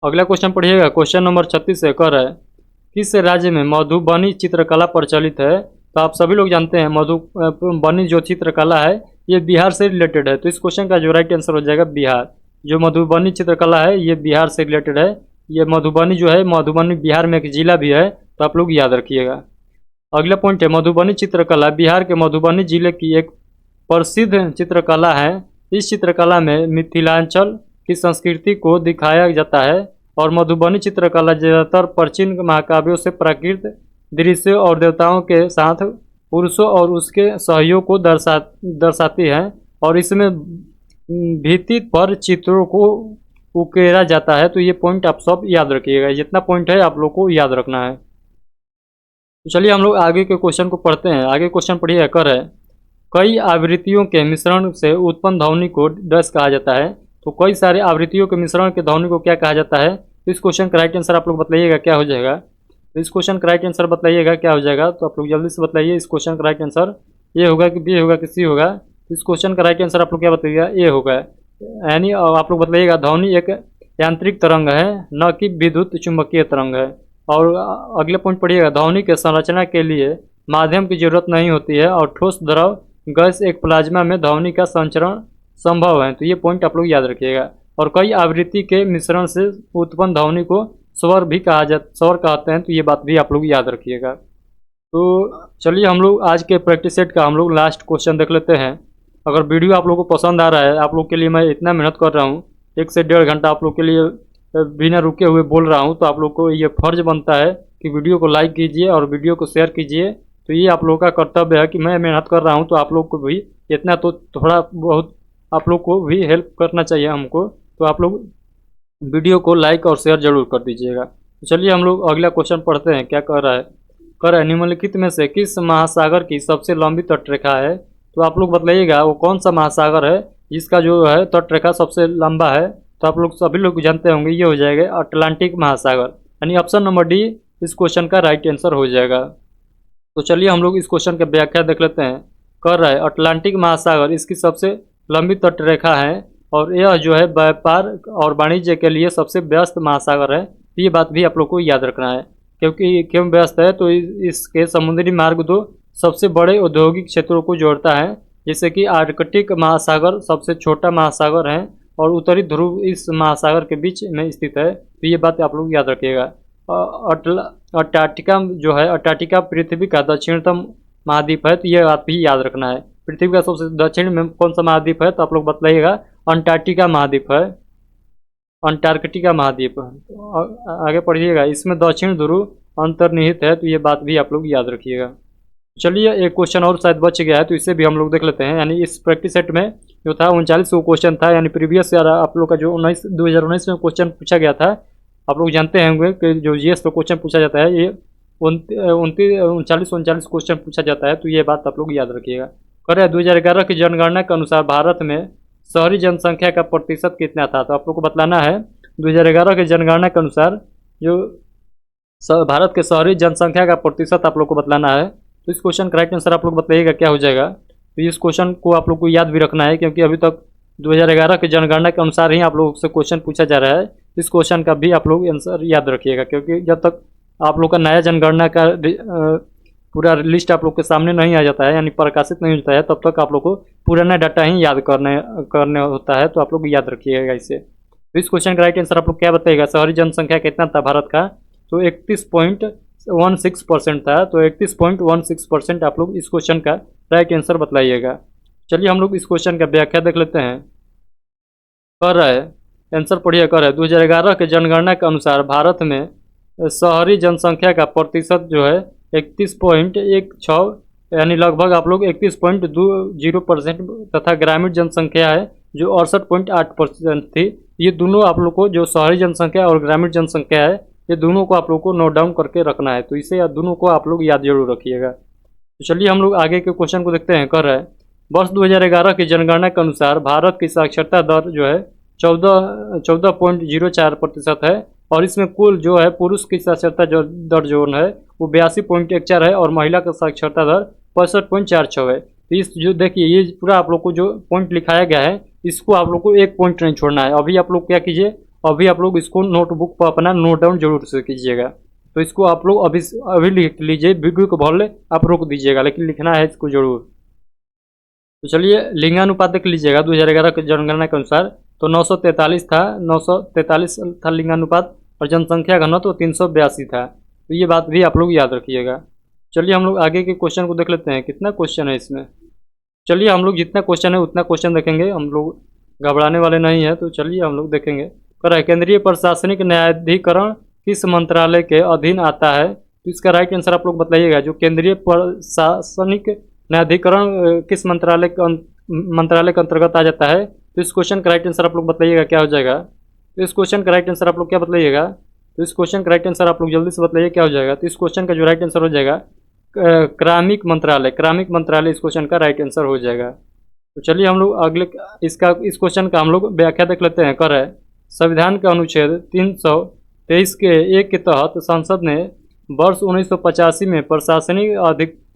अगला क्वेश्चन पढ़िएगा। क्वेश्चन नंबर 36 है, कर है, किस राज्य में मधुबनी चित्रकला प्रचलित है। तो आप सभी लोग जानते हैं मधुबनी जो चित्रकला है ये बिहार से रिलेटेड है। तो इस क्वेश्चन का जो राइट आंसर हो जाएगा बिहार। जो मधुबनी चित्रकला है ये बिहार से रिलेटेड है। ये मधुबनी जो है, मधुबनी बिहार में एक जिला भी है। तो आप लोग याद रखिएगा। अगला पॉइंट है, मधुबनी चित्रकला बिहार के मधुबनी जिले की एक प्रसिद्ध चित्रकला है। इस चित्रकला में मिथिलांचल की संस्कृति को दिखाया जाता है और मधुबनी चित्रकला ज़्यादातर प्राचीन महाकाव्यों से प्राकृत दृश्यों और देवताओं के साथ पुरुषों और उसके सहयोग को दर्शाती है। और इसमें भित्ति पर चित्रों को उकेरा जाता है। तो ये पॉइंट आप सब याद रखिएगा। जितना पॉइंट है आप लोग को याद रखना है। तो चलिए हम लोग आगे के क्वेश्चन को पढ़ते हैं। आगे क्वेश्चन पढ़िए, कर है, कई आवृत्तियों के मिश्रण से उत्पन्न ध्वनि को डैश कहा जाता है। तो कई सारे आवृत्तियों के मिश्रण के ध्वनि को क्या कहा जाता है। तो इस क्वेश्चन का राइट आंसर आप लोग बताइएगा क्या हो जाएगा। तो इस क्वेश्चन का राइट आंसर बताइएगा क्या हो जाएगा। तो आप लोग जल्दी से बताइए। इस क्वेश्चन का राइट आंसर ए होगा कि बी होगा कि सी होगा। तो इस क्वेश्चन का राइट आंसर आप लोग क्या बताइएगा, ए होगा। यानी आप लोग बताइएगा ध्वनि एक यांत्रिक तरंग है, न कि विद्युत चुंबकीय तरंग है। और अगले पॉइंट पढ़िएगा, ध्वनि के संरचना के लिए माध्यम की जरूरत नहीं होती है और ठोस द्रव गैस एक प्लाज्मा में ध्वनि का संचरण संभव है। तो ये पॉइंट आप लोग याद रखिएगा। और कई आवृत्ति के मिश्रण से उत्पन्न ध्वनि को स्वर भी स्वर कहते हैं। तो ये बात भी आप लोग याद रखिएगा। तो चलिए हम लोग आज के प्रैक्टिस सेट का हम लोग लास्ट क्वेश्चन देख लेते हैं। अगर वीडियो आप लोगों को पसंद आ रहा है, आप लोग के लिए मैं इतना मेहनत कर रहा हूँ, 1 से 1.5 घंटा आप लोग के लिए बिना रुके हुए बोल रहा हूँ, तो आप लोग को ये फर्ज बनता है कि वीडियो को लाइक कीजिए और वीडियो को शेयर कीजिए। तो ये आप लोगों का कर्तव्य है कि मैं मेहनत कर रहा हूँ, तो आप लोग को भी इतना तो थोड़ा बहुत आप लोग को भी हेल्प करना चाहिए हमको। तो आप लोग वीडियो को लाइक और शेयर जरूर कर दीजिएगा। तो चलिए हम लोग अगला क्वेश्चन पढ़ते हैं। क्या कह रहा है, निम्नलिखित में से किस महासागर की सबसे लंबी तटरेखा है। तो आप लोग बताइएगा वो कौन सा महासागर है जिसका जो है तटरेखा सबसे लंबा है। तो आप लोग सभी लोग जानते होंगे, ये हो जाएगा अटलांटिक महासागर। यानी ऑप्शन नंबर डी इस क्वेश्चन का राइट आंसर हो जाएगा। तो चलिए हम लोग इस क्वेश्चन की व्याख्या देख लेते हैं। कर रहा है, अटलांटिक महासागर इसकी सबसे लंबी तटरेखा है और यह जो है व्यापार और वाणिज्य के लिए सबसे व्यस्त महासागर है। तो ये बात भी आप लोग को याद रखना है। क्योंकि क्यों व्यस्त है, तो इसके समुद्री मार्ग 2 सबसे बड़े औद्योगिक क्षेत्रों को जोड़ता है, जैसे कि आर्कटिक महासागर सबसे छोटा महासागर है और उत्तरी ध्रुव इस महासागर के बीच में स्थित है। तो ये बात आप लोग याद रखिएगा। अंटार्कटिका जो है, अंटार्कटिका पृथ्वी का दक्षिणतम महाद्वीप है। तो ये बात भी याद रखना है। पृथ्वी का सबसे दक्षिण में कौन सा महाद्वीप है, तो आप लोग बताइएगा अंटार्कटिका महाद्वीप है, अंटार्कटिका महाद्वीप है। तो आगे पढ़िएगा, इसमें दक्षिण ध्रुव अंतर्निहित है, तो ये बात भी आप लोग याद रखिएगा। चलिए एक क्वेश्चन और शायद बच गया है, तो इसे भी हम लोग देख लेते हैं। यानी इस प्रैक्टिस सेट में जो था 39 क्वेश्चन था, यानी प्रीवियस ईयर आप लोग का जो 2019 में क्वेश्चन पूछा गया था, आप लोग जानते होंगे कि जो जीएस पे क्वेश्चन पूछा जाता है, ये 39 क्वेश्चन पूछा जाता है, तो ये बात आप लोग याद रखिएगा। कह रहे हैं 2011 की जनगणना के अनुसार भारत में शहरी जनसंख्या का प्रतिशत कितना था, तो आप लोग को बतलाना है 2011 की जनगणना के अनुसार जो भारत के शहरी जनसंख्या का प्रतिशत आप लोग को बतलाना है। तो इस क्वेश्चन का राइट आंसर आप लोग बताइएगा क्या हो जाएगा। तो इस क्वेश्चन को आप लोग को याद भी रखना है, क्योंकि अभी तक 2011 की जनगणना के अनुसार ही आप लोगों से क्वेश्चन पूछा जा रहा है। इस क्वेश्चन का भी आप लोग आंसर याद रखिएगा, क्योंकि जब तक आप लोग का नया जनगणना का पूरा लिस्ट आप लोग के सामने नहीं आ जाता है, यानी प्रकाशित नहीं होता है, तब तक आप लोग को पुराना डाटा ही याद करने होता है। तो आप लोग याद रखिएगा इसे। तो इस क्वेश्चन का राइट आंसर आप लोग क्या बताइएगा, शहरी जनसंख्या कितना था भारत का, तो 31.16% था। तो 31.16% आप लोग इस क्वेश्चन का राइट आंसर बतलाइएगा। चलिए हम लोग इस क्वेश्चन का व्याख्या देख लेते हैं। कर रहा है आंसर पढ़िए, कर रहा है 2011 के जनगणना के अनुसार भारत में शहरी जनसंख्या का प्रतिशत जो है 31.16, यानी लगभग आप लोग 31.20% तथा ग्रामीण जनसंख्या है जो 68.8% थी। ये दोनों आप लोग को, जो शहरी जनसंख्या और ग्रामीण जनसंख्या है, ये दोनों को आप लोग को नोट डाउन करके रखना है। तो इसे दोनों को आप लोग याद जरूर रखिएगा। तो चलिए हम लोग आगे के क्वेश्चन को देखते हैं। कर रहा है वर्ष 2011 की जनगणना के अनुसार भारत की साक्षरता दर जो है 14.04% है, और इसमें कुल जो है पुरुष की साक्षरता दर जो है वो 82.14 है, और महिला का साक्षरता दर 65.46 है। तो इस जो देखिए, ये पूरा आप लोग को जो पॉइंट लिखाया गया है, इसको आप लोग को एक पॉइंट नहीं छोड़ना है। अभी आप लोग क्या कीजिए, अभी आप लोग इसको नोटबुक पर अपना नोट डाउन जरूर से कीजिएगा। तो इसको आप लोग अभी लिख लीजिए, वीडियो को भले आप रोक दीजिएगा, लेकिन लिखना है इसको जरूर। तो चलिए लिंगानुपात देख लीजिएगा 2011 की जनगणना के अनुसार, तो 943 था, 943 था लिंगानुपात, और जनसंख्या घनत्व 382 था। तो ये बात भी आप लोग याद रखिएगा। चलिए हम लोग आगे के क्वेश्चन को देख लेते हैं, कितना क्वेश्चन है इसमें। चलिए हम लोग जितना क्वेश्चन है उतना क्वेश्चन देखेंगे, हम लोग घबराने वाले नहीं हैं। तो चलिए हम लोग देखेंगे। कर है केंद्रीय प्रशासनिक न्यायाधिकरण किस मंत्रालय के अधीन आता है, तो इसका राइट आंसर आप लोग बताइएगा। जो केंद्रीय प्रशासनिक न्यायाधिकरण किस मंत्रालय के अंतर्गत आ जाता है, तो इस क्वेश्चन का राइट आंसर आप लोग बताइएगा क्या हो जाएगा। तो इस क्वेश्चन का राइट आंसर आप लोग क्या बतलाइएगा, तो इस क्वेश्चन का राइट आंसर आप लोग जल्दी से बताइए क्या हो जाएगा। तो इस क्वेश्चन का जो राइट आंसर हो जाएगा कार्मिक मंत्रालय इस क्वेश्चन का राइट आंसर हो जाएगा। तो चलिए हम लोग अगले इस क्वेश्चन का हम लोग व्याख्या देख लेते हैं। कर है संविधान के अनुच्छेद 323 के 1 के तहत संसद ने वर्ष 1985 में प्रशासनिक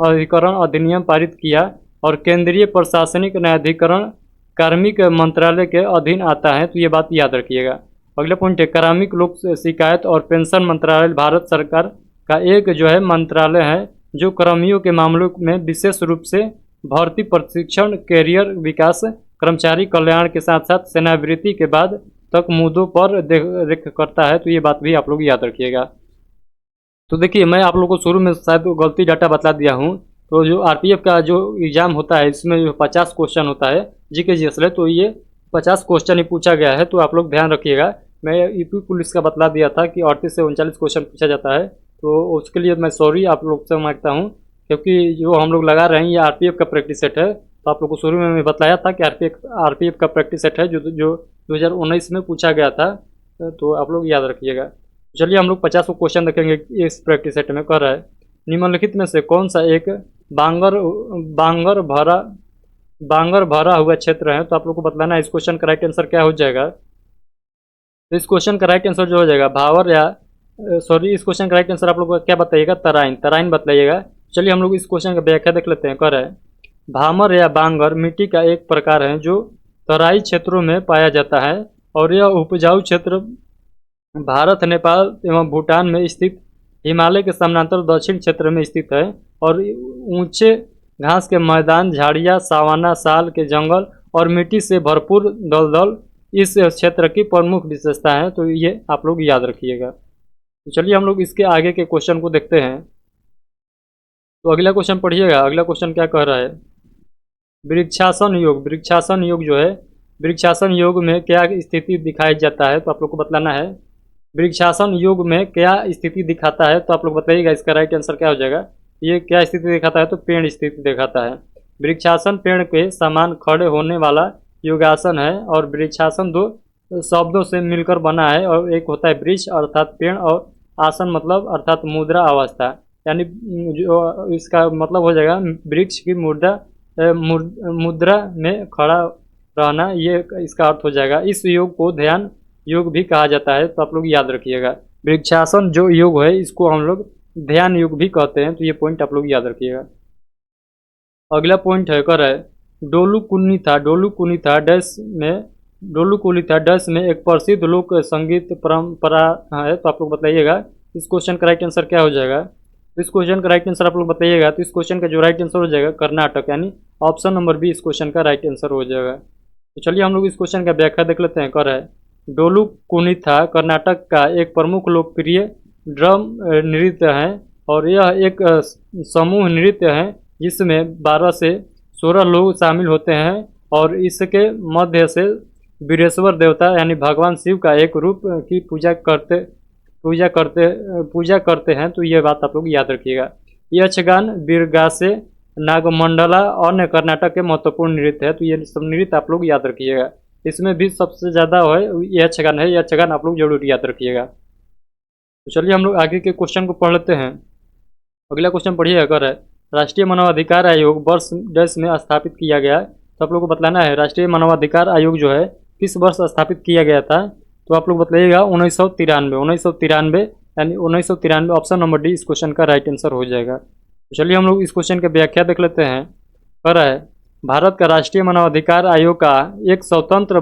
अधिकरण अधिनियम पारित किया, और केंद्रीय प्रशासनिक न्यायाधिकरण कार्मिक मंत्रालय के अधीन आता है। तो ये बात याद रखिएगा। अगला पॉइंट है कार्मिक लोक शिकायत और पेंशन मंत्रालय भारत सरकार का एक जो है मंत्रालय है, जो कर्मियों के मामलों में विशेष रूप से भर्ती, प्रशिक्षण, कैरियर विकास, कर्मचारी कल्याण के साथ साथ सेवानिवृत्ति के बाद तक मुद्दों पर देख करता है। तो ये बात भी आप लोग याद रखिएगा। तो देखिए, मैं आप लोगों को शुरू में शायद गलती डाटा बता दिया हूँ। तो जो आरपीएफ का जो एग्ज़ाम होता है, इसमें जो 50 क्वेश्चन होता है जीके जीएस, तो ये 50 क्वेश्चन ही पूछा गया है। तो आप लोग ध्यान रखिएगा। मैं यूपी पुलिस का बतला दिया था कि 38 से 39 क्वेश्चन पूछा जाता है, तो उसके लिए मैं सॉरी आप लोग से मांगता हूँ, क्योंकि जो हम लोग लगा रहे हैं ये आरपीएफ का प्रैक्टिस सेट है। तो आप लोग को शुरू में मैं बताया था कि आरपीएफ का प्रैक्टिस सेट है जो 2019 में पूछा गया था। तो आप लोग याद रखिएगा। चलिए हम लोग 50 क्वेश्चन देखेंगे इस प्रैक्टिस सेट में। कर रहा है निम्नलिखित में से कौन सा एक बांगर भरा हुआ क्षेत्र है, तो आप लोग को बतलाना है इस क्वेश्चन का राइट आंसर क्या हो जाएगा। तो इस क्वेश्चन का राइट आंसर जो हो जाएगा भावर या इस क्वेश्चन का राइट आंसर आप लोग क्या बताइएगा, तराइन बतलाइएगा। चलिए हम लोग इस क्वेश्चन का व्याख्या देख लेते हैं। कर रहा है भामर या बांगर मिट्टी का एक प्रकार है जो तराई क्षेत्रों में पाया जाता है, और यह उपजाऊ क्षेत्र भारत, नेपाल एवं भूटान में स्थित हिमालय के समानांतर दक्षिण क्षेत्र में स्थित है, और ऊंचे घास के मैदान, झाड़ियाँ, सावाना, साल के जंगल और मिट्टी से भरपूर दलदल इस क्षेत्र की प्रमुख विशेषता है। तो ये आप लोग याद रखिएगा। तो चलिए हम लोग इसके आगे के क्वेश्चन को देखते हैं। तो अगला क्वेश्चन पढ़िएगा। अगला क्वेश्चन क्या कह रहा है, वृक्षासन योग जो है वृक्षासन योग में क्या स्थिति दिखाई जाता है, तो आप लोग को बतलाना है। वृक्षासन योग में क्या स्थिति दिखाता है, तो आप लोग बताइएगा इसका राइट आंसर क्या हो जाएगा। ये क्या स्थिति दिखाता है, तो पेड़ स्थिति दिखाता है। वृक्षासन पेड़ के समान खड़े होने वाला योगासन है, और वृक्षासन दो शब्दों से मिलकर बना है, और एक होता है वृक्ष अर्थात पेड़, और आसन मतलब अर्थात मुद्रा अवस्था, यानी जो इसका मतलब हो जाएगा वृक्ष की मुद्रा में खड़ा रहना, ये इसका अर्थ हो जाएगा। इस योग को ध्यान योग भी कहा जाता है, तो आप लोग याद रखिएगा। वृक्षासन जो योग है इसको हम लोग ध्यान योग भी कहते हैं, तो ये पॉइंट आप लोग याद रखिएगा। अगला पॉइंट है कर है डोलू कुनीथा डैश में एक प्रसिद्ध लोक संगीत परंपरा है, तो आप लोग बताइएगा इस क्वेश्चन का राइट आंसर क्या हो जाएगा। तो इस क्वेश्चन का राइट आंसर आप लोग बताइएगा। तो इस क्वेश्चन का जो राइट आंसर हो जाएगा कर्नाटक, यानी ऑप्शन नंबर बी इस क्वेश्चन का राइट आंसर हो जाएगा। तो चलिए हम लोग इस क्वेश्चन का व्याख्या देख लेते हैं। कर है डोलू कुनीथा कर्नाटक का एक प्रमुख लोकप्रिय ड्रम नृत्य है, और यह एक समूह नृत्य है जिसमें 12 से 16 लोग शामिल होते हैं, और इसके मध्य से वीरेश्वर देवता यानी भगवान शिव का एक रूप की पूजा करते हैं। तो ये बात आप लोग याद रखिएगा। यक्षगान, बिरगासे, नागमंडला अन्य कर्नाटक के महत्वपूर्ण नृत्य है, तो ये सब नृत्य आप लोग याद रखिएगा। इसमें भी सबसे ज़्यादा है यक्षगान है, यक्षगान आप लोग जरूर याद रखिएगा। तो चलिए हम लोग आगे के क्वेश्चन को पढ़ लेते हैं। अगला क्वेश्चन पढ़िए। अगर है राष्ट्रीय मानवाधिकार आयोग वर्ष डैश में स्थापित किया गया, तो आप लोग को बतलाना है राष्ट्रीय मानवाधिकार आयोग जो है किस वर्ष स्थापित किया गया था। तो आप लोग बताइएगा 1993 यानी 1993 ऑप्शन नंबर डी इस क्वेश्चन का राइट आंसर हो जाएगा। तो चलिए हम लोग इस क्वेश्चन की व्याख्या देख लेते हैं। कह रहा है भारत का राष्ट्रीय मानवाधिकार आयोग का एक स्वतंत्र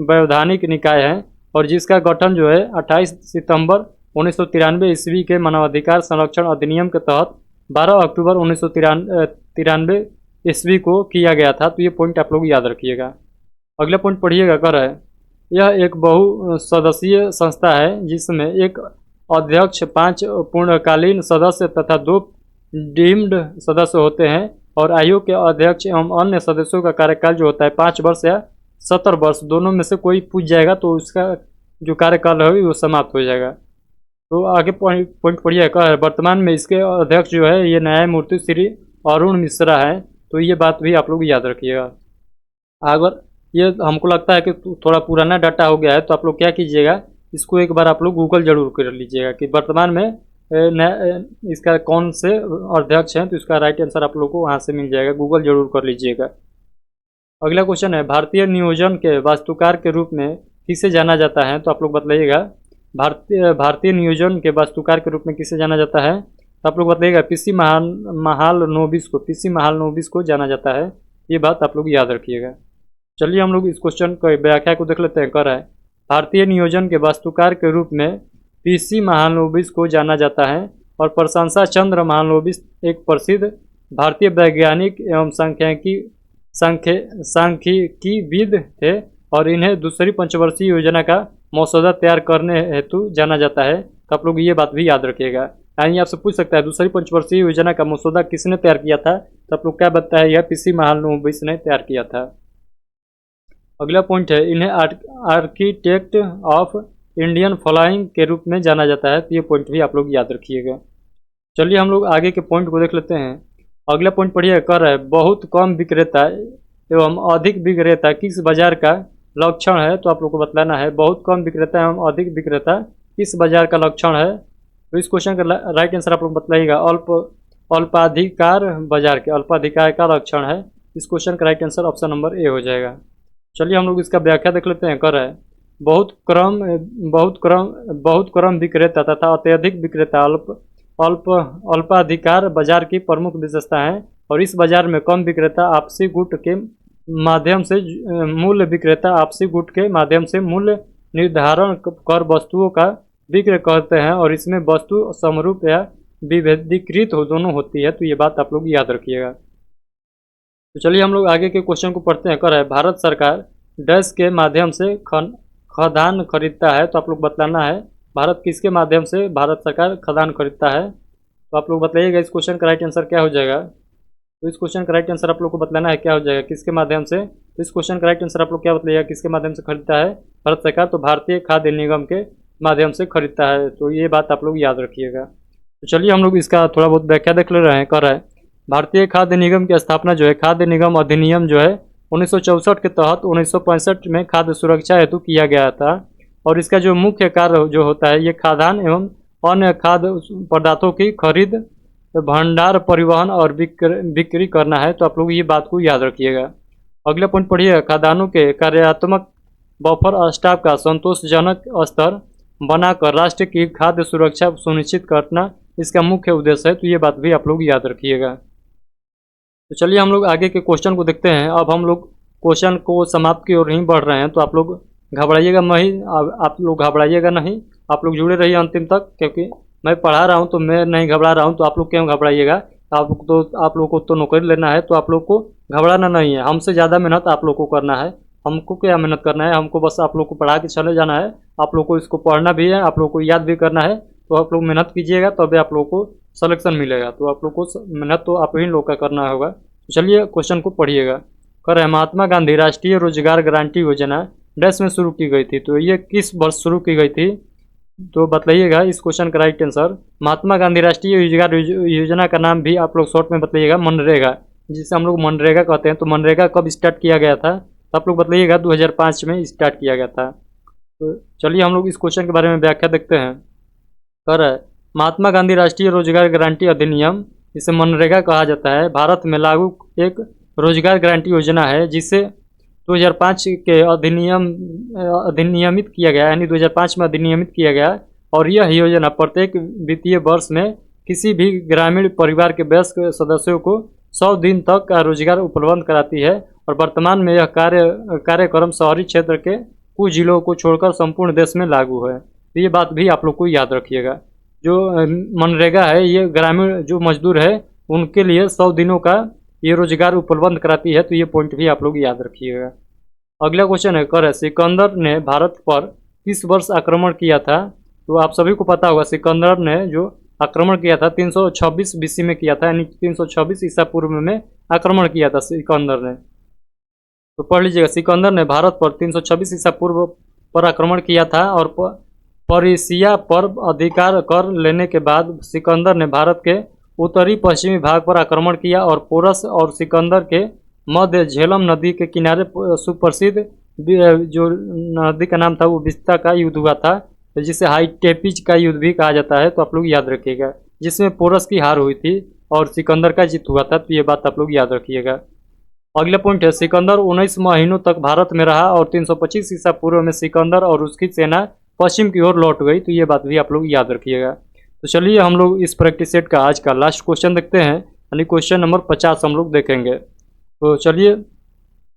वैधानिक निकाय है, और जिसका गठन जो है 28 सितंबर 1993 ईस्वी के मानवाधिकार संरक्षण अधिनियम के तहत 12 अक्टूबर 1993 ईस्वी को किया गया था। तो ये पॉइंट आप लोग याद रखिएगा। अगला पॉइंट पढ़िएगा। कर है यह एक बहुसदस्यीय संस्था है जिसमें एक अध्यक्ष, 5 पूर्णकालीन सदस्य तथा 2 डीम्ड सदस्य होते हैं, और आयोग के अध्यक्ष एवं अन्य सदस्यों का कार्यकाल जो होता है 5 वर्ष या 70 वर्ष दोनों में से कोई पूछ जाएगा तो उसका जो कार्यकाल है वो समाप्त हो जाएगा। तो आगे पॉइंट पढ़िए। कह वर्तमान में इसके अध्यक्ष जो है ये न्यायमूर्ति श्री अरुण मिश्रा है, तो ये बात भी आप लोग याद रखिएगा। अगर ये हमको लगता है कि थोड़ा पुराना डाटा हो गया है, तो आप लोग क्या कीजिएगा, इसको एक बार आप लोग गूगल जरूर कर लीजिएगा कि वर्तमान में इसका कौन से अध्यक्ष हैं, तो इसका राइट आंसर आप लोग को वहाँ से मिल जाएगा, गूगल जरूर कर लीजिएगा। अगला क्वेश्चन है भारतीय नियोजन के वास्तुकार के रूप में किसे जाना जाता है, तो आप लोग बताइएगा भारतीय नियोजन के वास्तुकार के रूप में किसे जाना जाता है। तो आप लोग बताइएगा पीसी महालनोबिस को जाना जाता है। ये बात आप लोग याद रखिएगा। चलिए हम लोग इस क्वेश्चन की व्याख्या को देख लेते हैं। कर है भारतीय नियोजन के वास्तुकार के रूप में पीसी महालनोबिस को जाना जाता है, और प्रशंसा चंद्र महालनोबिस एक प्रसिद्ध भारतीय वैज्ञानिक एवं सांख्यिकीविद थे, और इन्हें दूसरी पंचवर्षीय योजना का मसौदा तैयार करने हेतु जाना जाता है। तो आप लोग ये बात भी याद रखिएगा। यानी आपसे पूछ सकता है दूसरी पंचवर्षीय योजना का मसौदा किसने तैयार किया था, तो आप लोग क्या बताया, यह पीसी महालनोबिस ने तैयार किया था। अगला पॉइंट है इन्हें आर्किटेक्ट ऑफ इंडियन फ्लाइंग के रूप में जाना जाता है, तो ये पॉइंट भी आप लोग याद रखिएगा। चलिए हम लोग आगे के पॉइंट को देख लेते हैं। अगला पॉइंट पढ़िए। कर है बहुत कम विक्रेता एवं अधिक विक्रेता किस बाजार का लक्षण है, तो आप लोग को बतलाना है बहुत कम विक्रेता एवं अधिक विक्रेता किस बाजार का लक्षण है। तो इस क्वेश्चन का राइट आंसर आप लोग बतलाइएगा अल्पाधिकार बाजार के अल्पाधिकार का लक्षण है। इस क्वेश्चन का right answer option number A हो जाएगा। चलिए हम लोग इसका व्याख्या देख लेते हैं। कर है बहुत कम विक्रेता तथा अत्यधिक विक्रेता अल्पाधिकार बाजार की प्रमुख विशेषता है, और इस बाजार में कम विक्रेता आपसी गुट के माध्यम से मूल्य निर्धारण कर वस्तुओं का विक्रय करते हैं, और इसमें वस्तु समरूप या विभेदीकृत दोनों होती है। तो ये बात आप लोग याद रखिएगा। तो चलिए हम लोग आगे के क्वेश्चन को पढ़ते हैं। कर है भारत सरकार डैश के माध्यम से खदान खरीदता है, तो आप लोग बतलाना है भारत किसके माध्यम से भारत सरकार खदान खरीदता है। तो आप लोग बताइएगा इस क्वेश्चन का राइट आंसर क्या हो जाएगा। तो इस क्वेश्चन का राइट आंसर आप लोग को बतलाना है क्या हो जाएगा, किसके माध्यम से। तो इस क्वेश्चन का राइट आंसर आप लोग क्या बतलाइएगा, किसके माध्यम से खरीदता है भारत सरकार, तो भारतीय खाद्य निगम के माध्यम से खरीदता है। तो ये बात आप लोग याद रखिएगा। तो चलिए हम लोग इसका थोड़ा बहुत व्याख्या देख ले रहे हैं, कर रहे हैं। भारतीय खाद्य निगम की स्थापना जो है, खाद्य निगम अधिनियम जो है 1964 के तहत 1965 में खाद्य सुरक्षा हेतु किया गया था। और इसका जो मुख्य कार्य जो होता है, ये खाद्यान्न एवं अन्य खाद्य पदार्थों की खरीद, भंडार, परिवहन और बिक्री करना है। तो आप लोग ये बात को याद रखिएगा। अगला पॉइंट पढ़िए, खाद्यान्नों के कार्यात्मक बफर स्टॉक का संतोषजनक स्तर बनाकर राष्ट्र की खाद्य सुरक्षा सुनिश्चित करना इसका मुख्य उद्देश्य है। तो ये बात भी आप लोग याद रखिएगा। तो चलिए हम लोग आगे के क्वेश्चन को देखते हैं। अब हम लोग क्वेश्चन को समाप्त की ओर नहीं बढ़ रहे हैं, तो आप लोग घबराइएगा नहीं, आप लोग घबराइएगा नहीं, आप लोग जुड़े रहिए अंतिम तक, क्योंकि मैं पढ़ा रहा हूँ तो मैं नहीं घबरा रहा हूँ, तो आप लोग क्यों घबराइएगा। आप लोग को तो नौकरी लेना है, तो आप लोग को घबराना नहीं है। हमसे ज़्यादा मेहनत आप लोग को करना है। हमको क्या मेहनत करना है, हमको बस आप लोग को पढ़ा के चले जाना है। आप लोग को इसको पढ़ना भी है, आप लोग को याद भी करना है। तो आप लोग मेहनत कीजिएगा तभी आप लोग को सलेक्शन मिलेगा। तो आप लोग को मेहनत तो आप ही लोग का करना होगा। तो चलिए क्वेश्चन को पढ़िएगा। कर महात्मा गांधी राष्ट्रीय रोजगार गारंटी योजना डैश में शुरू की गई थी। तो ये किस वर्ष शुरू की गई थी, तो बताइएगा इस क्वेश्चन का राइट आंसर। महात्मा गांधी राष्ट्रीय रोजगार योजना का नाम भी आप लोग शॉर्ट में बताइएगा मनरेगा, जिसे हम लोग मनरेगा कहते हैं। तो मनरेगा कब स्टार्ट किया गया था, तो आप लोग बताइएगा 2005 में स्टार्ट किया गया था। तो चलिए हम लोग इस क्वेश्चन के बारे में व्याख्या देखते हैं। कर महात्मा गांधी राष्ट्रीय रोजगार गारंटी अधिनियम, इसे मनरेगा कहा जाता है, भारत में लागू एक रोजगार गारंटी योजना है, जिसे 2005 के अधिनियमित किया गया, यानी 2005 में अधिनियमित किया गया। और यह योजना प्रत्येक वित्तीय वर्ष में किसी भी ग्रामीण परिवार के वयस्क सदस्यों को 100 दिन तक का रोजगार उपलब्ध कराती है। और वर्तमान में यह कार्यक्रम शहरी क्षेत्र के कुछ जिलों को छोड़कर संपूर्ण देश में लागू है। तो ये बात भी आप लोग को याद रखिएगा। जो मनरेगा है, ये ग्रामीण जो मजदूर है उनके लिए 100 दिनों का ये रोजगार उपलब्ध कराती है। तो ये पॉइंट भी आप लोग याद रखिएगा। अगला क्वेश्चन है, कर सिकंदर ने भारत पर किस वर्ष आक्रमण किया था। तो आप सभी को पता होगा, सिकंदर ने जो आक्रमण किया था 326 बीसी में किया था, यानी 326 ईसा पूर्व में आक्रमण किया था सिकंदर ने। तो पढ़ लीजिएगा, सिकंदर ने भारत पर 326 ईसा पूर्व पर आक्रमण किया था। और पर्शिया पर अधिकार कर लेने के बाद सिकंदर ने भारत के उत्तरी पश्चिमी भाग पर आक्रमण किया और पोरस और सिकंदर के मध्य झेलम नदी के किनारे सुप्रसिद्ध जो नदी का नाम था वो विस्ता का युद्ध हुआ था, जिसे हाईटेपिज का युद्ध भी कहा जाता है। तो आप लोग याद रखिएगा, जिसमें पोरस की हार हुई थी और सिकंदर का जीत हुआ था। तो ये बात आप लोग याद रखिएगा। अगला पॉइंट है, सिकंदर 19 महीनों तक भारत में रहा और 325 ईसा पूर्व में सिकंदर और उसकी सेना पश्चिम की ओर लौट गई। तो ये बात भी आप लोग याद रखिएगा। तो चलिए हम लोग इस प्रैक्टिस सेट का आज का लास्ट क्वेश्चन देखते हैं, यानी क्वेश्चन नंबर 50 हम लोग देखेंगे। तो चलिए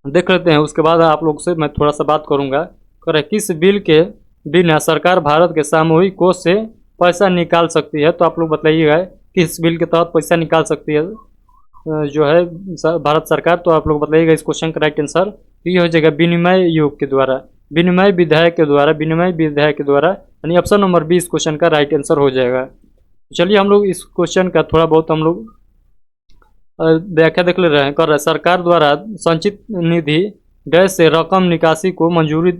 देख लेते हैं, उसके बाद आप लोग से मैं थोड़ा सा बात करूंगा। करें, किस बिल के बिना सरकार भारत के सामूहिक कोष से पैसा निकाल सकती है। तो आप लोग बताइएगा किस बिल के तहत पैसा निकाल सकती है जो है भारत सरकार। तो आप लोग बताइएगा इस क्वेश्चन का राइट आंसर। ये हो जाएगा विनिमय योग के द्वारा, विनिमय विधेयक के द्वारा, विनिमय विधेयक के द्वारा, यानी ऑप्शन नंबर 20 क्वेश्चन का राइट आंसर हो जाएगा। चलिए हम लोग इस क्वेश्चन का थोड़ा बहुत हम लोग व्याख्या देख ले रहे हैं। कर रहे, सरकार द्वारा संचित निधि डैश से रकम निकासी को मंजूरी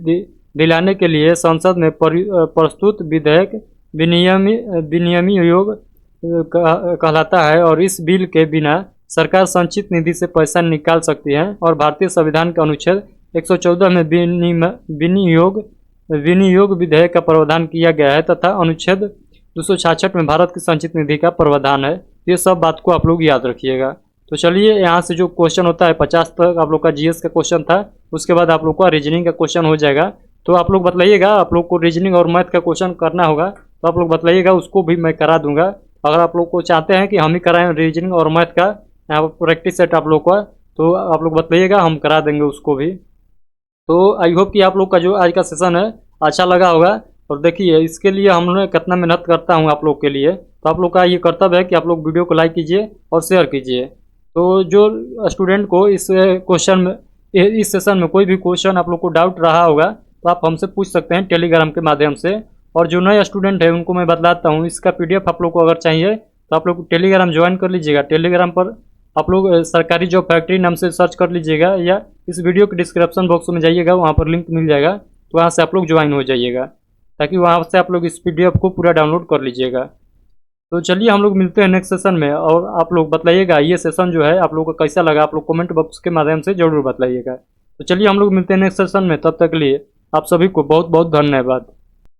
दिलाने के लिए संसद में प्रस्तुत विधेयक विनिमय योग कहलाता है। और इस बिल के बिना सरकार संचित निधि से पैसा निकाल सकती है। और भारतीय संविधान के अनुच्छेद 114 में विनियोग विधेयक का प्रावधान किया गया है तथा अनुच्छेद 266 में भारत की संचित निधि का प्रावधान है। ये सब बात को आप लोग याद रखिएगा। तो चलिए यहाँ से जो क्वेश्चन होता है 50 तक आप लोग का जीएस का क्वेश्चन था, उसके बाद आप लोग का रीजनिंग का क्वेश्चन हो जाएगा। तो आप लोग बताइएगा, आप लोग को रीजनिंग और मैथ का क्वेश्चन करना होगा तो आप लोग बताइएगा, उसको भी मैं करा दूंगा। अगर आप लोग को चाहते हैं कि हम ही कराएं रीजनिंग और मैथ का यहाँ पर प्रैक्टिस सेट आप लोग का, तो आप लोग बताइएगा, हम करा देंगे उसको भी। तो आई होप कि आप लोग का जो आज का सेशन है अच्छा लगा होगा। और देखिए इसके लिए हमने कितना मेहनत करता हूँ आप लोग के लिए, तो आप लोग का ये कर्तव्य है कि आप लोग वीडियो को लाइक कीजिए और शेयर कीजिए। तो जो स्टूडेंट को इस क्वेश्चन में, इस सेशन में कोई भी क्वेश्चन आप लोग को डाउट रहा होगा तो आप हमसे पूछ सकते हैं टेलीग्राम के माध्यम से। और जो नए स्टूडेंट है उनको मैं बतलाता हूँ, इसका PDF आप लोग को अगर चाहिए तो आप लोग टेलीग्राम ज्वाइन कर लीजिएगा। टेलीग्राम पर आप लोग सरकारी जॉब फैक्ट्री नाम से सर्च कर लीजिएगा, या इस वीडियो के डिस्क्रिप्शन बॉक्स में जाइएगा, वहाँ पर लिंक मिल जाएगा, तो वहाँ से आप लोग ज्वाइन हो जाइएगा, ताकि वहाँ से आप लोग इस PDF को पूरा डाउनलोड कर लीजिएगा। तो चलिए हम लोग मिलते हैं नेक्स्ट सेशन में, और आप लोग बताइएगा ये सेशन जो है आप लोगों को कैसा लगा, आप लोग कमेंट बॉक्स के माध्यम से जरूर बताइएगा। तो चलिए हम लोग मिलते हैं नेक्स्ट सेशन में, तब तक के लिए आप सभी को बहुत बहुत धन्यवाद।